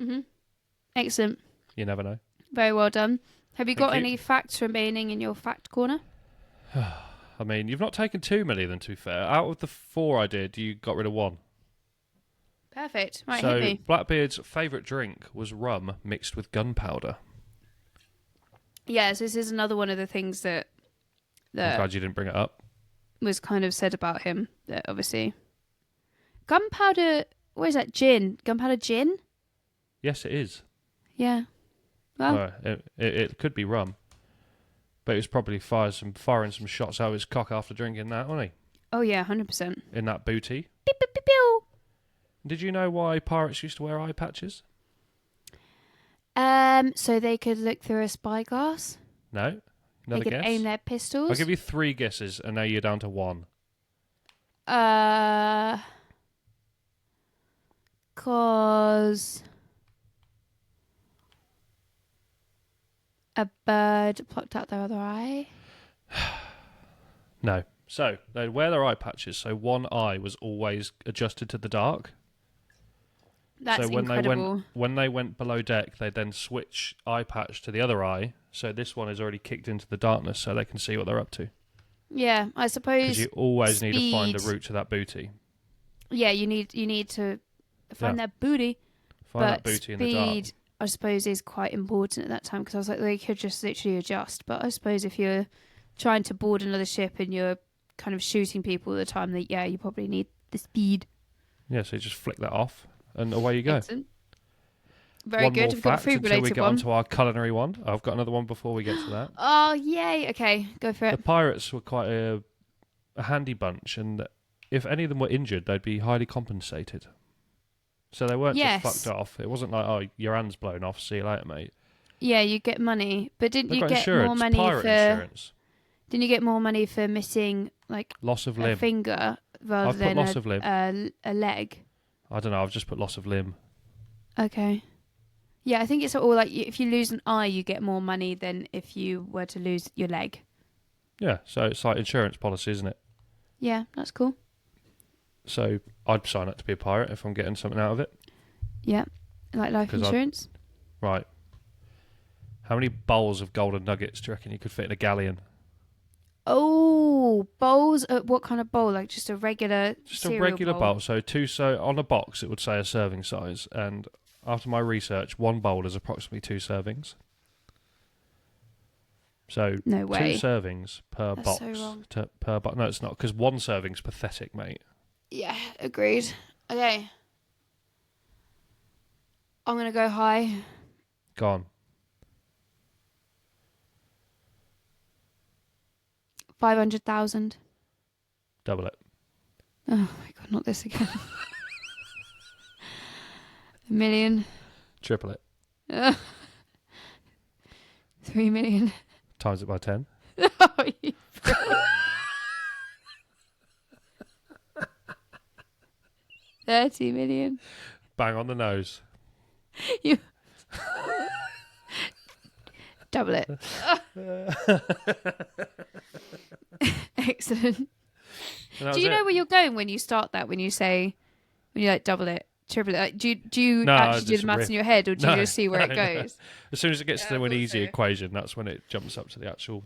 Mm-hmm. Excellent. You never know. Very well done. Have you got Thank you. any facts remaining in your fact corner? I mean, you've not taken too many of them, to be fair. Out of the 4 I did, you got rid of 1. Perfect. Right, So hit me. Blackbeard's favourite drink was rum mixed with gunpowder. Yes, this is another one of the things that I'm glad you didn't bring it up. was kind of said about him. That obviously, gunpowder. What is that? Gin. Gunpowder gin. Yes, it is. Yeah. Well, It could be rum. But he was probably firing some shots out of his cock after drinking that, wasn't he? oh yeah, 100%. In that booty. Pew, pew, pew, pew. Did you know why pirates used to wear eye patches? So they could look through a spyglass. No. They Another could guess. aim their pistols. I'll give you 3 guesses, and now you're down to 1. Cause a bird plucked out their other eye. No. So, they'd wear their eye patches, so one eye was always adjusted to the dark. That's so when incredible. when they went below deck, they then switch eye patch to the other eye. So this one is already kicked into the darkness, so they can see what they're up to. Yeah, I suppose. Because you always need to find the speed- route to that booty. Yeah, you need to find Yeah. that booty. Find but that booty in the dark. speed, I suppose, is quite important at that time because I was like, they could just literally adjust. But I suppose if you're trying to board another ship and you're kind of shooting people all the time, that you probably need the speed. Yeah, so you just flick that off, and away you go. Excellent. Very One good. more We've got a fact until we food-related get one. onto our culinary one. I've got another one before we get to that. Oh, yay. Okay, go for The it. pirates were quite a handy bunch, and if any of them were injured, they'd be highly compensated. So they weren't Yes. just fucked off. It wasn't like, oh, your hand's blown off, see you later, mate. Yeah, you get money. But didn't They've you got get insurance, more money pirate for... insurance. Didn't you get more money for missing, like, Loss of a limb. finger rather I've put than loss of limb. a leg? I don't know, I've just put loss of limb. Okay. Yeah, I think it's all like if you lose an eye, you get more money than if you were to lose your leg. Yeah, so it's like insurance policy, isn't it? Yeah, that's cool. So I'd sign up to be a pirate if I'm getting something out of it. Yeah, like life 'Cause insurance. Right. How many bowls of golden nuggets do you reckon you could fit in a galleon? Oh, bowls. What kind of bowl? Like just a regular Just a cereal regular bowl. So on a box it would say a serving size, and after my research, 1 bowl is approximately 2 servings. So No way. 2 servings per That's box. so wrong. Per box. No, it's not, because 1 serving's pathetic, mate. Yeah, agreed. Okay. I'm going to go high. Go on. 500,000. Double it. Oh my god, not this again. 1,000,000. Triple it. 3,000,000. Times it by 10. Oh, you prick. 30,000,000. Bang on the nose. You double it. Excellent. Do you know where you're going when you start that? When you like double it, triple it? Like, do you No, actually do just the maths riff. in your head, or do you No, just see where it no. goes? As soon as it gets Yeah, to I an thought easy so. equation, that's when it jumps up to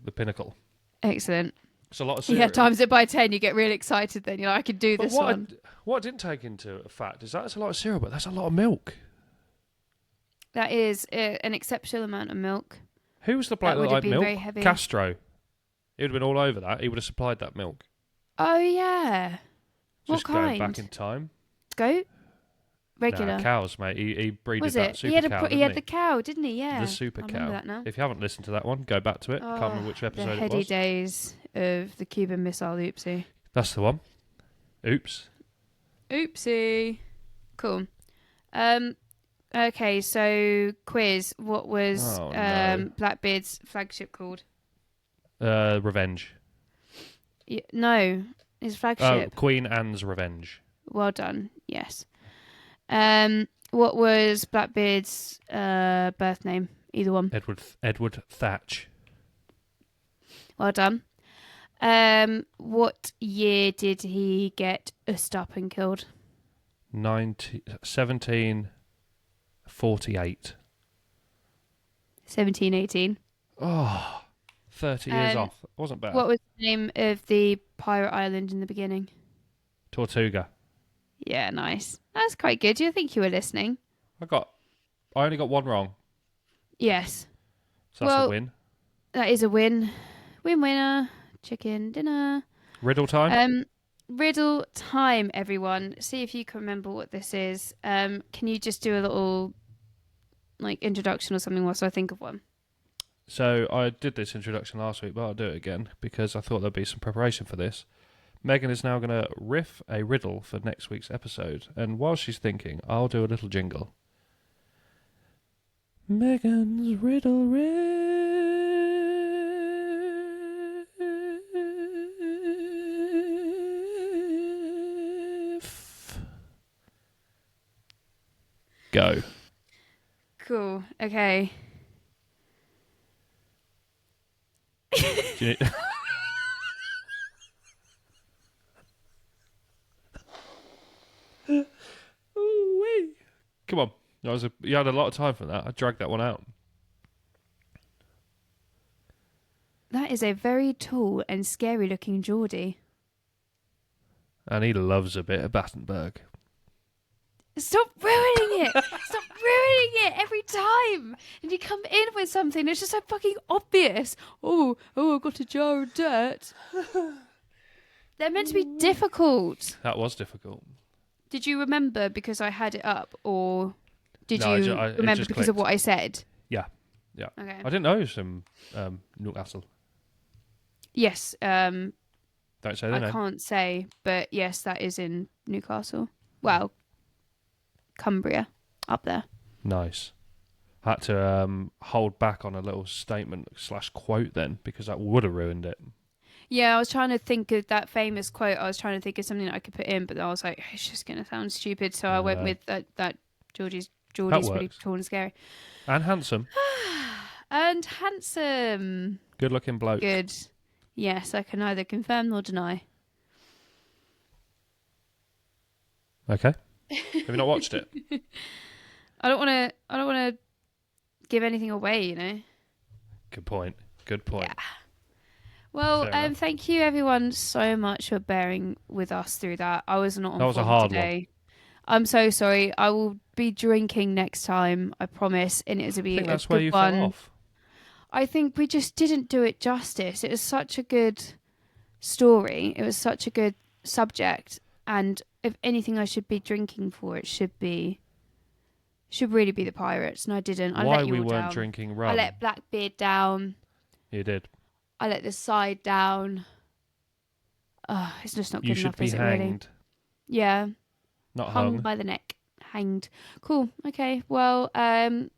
the pinnacle. Excellent. It's a lot of Yeah, cereal. times it by 10, you get really excited. Then you're like, I can do But this what one. what I didn't take into fact is that's a lot of cereal, but that's a lot of milk. That is an exceptional amount of milk. Who was the bloke That that would have liked been milk? very heavy. Castro. He would have been all over that. He would have supplied that milk. Oh yeah. What Just going kind? back in time. Goat? Regular. Nah, cows, mate. He breeded Was that it? super He had cow, he didn't had the cow, didn't he? Yeah. The super I remember cow. that now. If you haven't listened to that one, go back to it. Can't remember which The episode it heady was. days of the Cuban Missile Oopsie. That's the one. Oops. Oopsie. Cool. Okay, so quiz. What was Oh, no. Blackbeard's flagship called? Revenge. No, his flagship. Queen Anne's Revenge. Well done. Yes. What was Blackbeard's birth name? Either one. Edward Thatch. Well done. What year did he get used up and killed? 17. 48. 1718. Oh, 30 years off. It wasn't bad. What was the name of the pirate island in the beginning? Tortuga. Yeah, nice. That's quite good. You think you were listening? I only got one wrong. Yes. So that's a win. That is a win. Winner. Chicken dinner. Riddle time? Riddle time, everyone. See if you can remember what this is. Can you just do a little introduction or something whilst I think of one? So I did this introduction last week, but I'll do it again because I thought there'd be some preparation for this. Megan is now going to riff a riddle for next week's episode, and while she's thinking, I'll do a little jingle. Megan's riddle riff. Go. Cool. Okay. Ooh-wee. Come on. You had a lot of time for that. I dragged that one out. That is a very tall and scary looking Geordie. And he loves a bit of Battenberg. Stop ruining it! Stop ruining it every time! And you come in with something that's just so fucking obvious. Oh, I've got a jar of dirt. They're meant to be difficult. That was difficult. Did you remember because I had it up, or did you remember because clicked. of what I said? Yeah. Okay. I didn't know it was from Newcastle. Yes. Don't say the name. I can't say, but yes, that is in Newcastle. Well, Cumbria, up there. Nice. Had to hold back on a little statement / quote then, because that would have ruined it. Yeah, I was trying to think of that famous quote. I was trying to think of something that I could put in, but I was like, it's just going to sound stupid. So I went with that Geordie's really tall and scary. And handsome. And handsome. Good looking bloke. Good. Yes, I can neither confirm nor deny. Okay. Have you not watched it? I don't want to give anything away, you know. Good point. Yeah. Well, thank you everyone so much for bearing with us through that. I was not on That was a form hard today. I'm so sorry. I will be drinking next time, I promise, and it'll be a good one. I think that's where you fell off. I think we just didn't do it justice. It was such a good story. It was such a good subject, and if anything I should be drinking for, it should really be the Pirates, and I didn't. I let you all down. Why we weren't drinking rum? I let Blackbeard down. You did. I let the side down. Oh, it's just not good enough, is it really? You should be hanged. Yeah. Not hung. By the neck. Hanged. Cool. Okay. Well, bye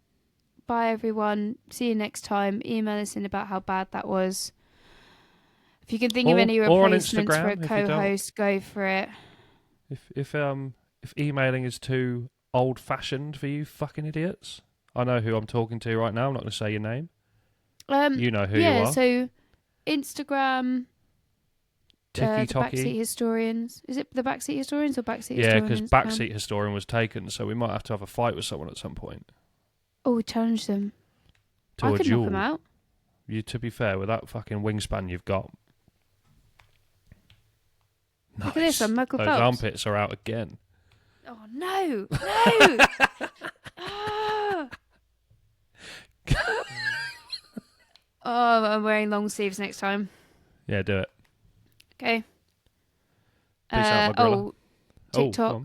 everyone. See you next time. Email us in about how bad that was. If you can think of any replacements for a co-host, go for it. If emailing is too old-fashioned for you fucking idiots, I know who I'm talking to right now. I'm not going to say your name. You know who you are. Yeah, so Instagram, Tiki-toki. Backseat Historians. Is it the Backseat Historians or Backseat Historians? Yeah, because Backseat Historian was taken, so we might have to have a fight with someone at some point. Oh, challenge them. I could knock them out. To be fair, with that fucking wingspan you've got. Nice. Look at this, I'm Michael Phelps. Those armpits are out again. Oh, no. No. Oh, I'm wearing long sleeves next time. Yeah, do it. Okay. Peace out, my gorilla. TikTok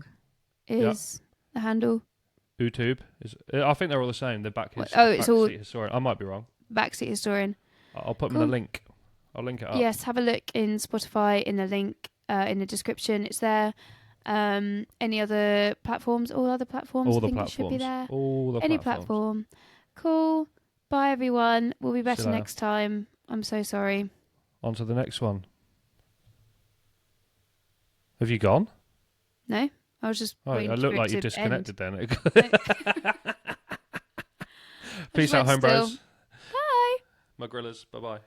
is the handle. YouTube is. I think they're all the same. They're Backseat Historian. I might be wrong. Backseat Historian. I'll put them in the link. I'll link it up. Yes, have a look in Spotify in the link in the description. It's there. Any other platforms? All other platforms. All the platforms. It should be there. Any platform. Cool. Bye everyone. We'll be better next time. I'm so sorry. On to the next one. Have you gone? No, I was just. Oh, I look like you disconnected then. Peace out, home bros. Bye. My gorillas. Bye bye.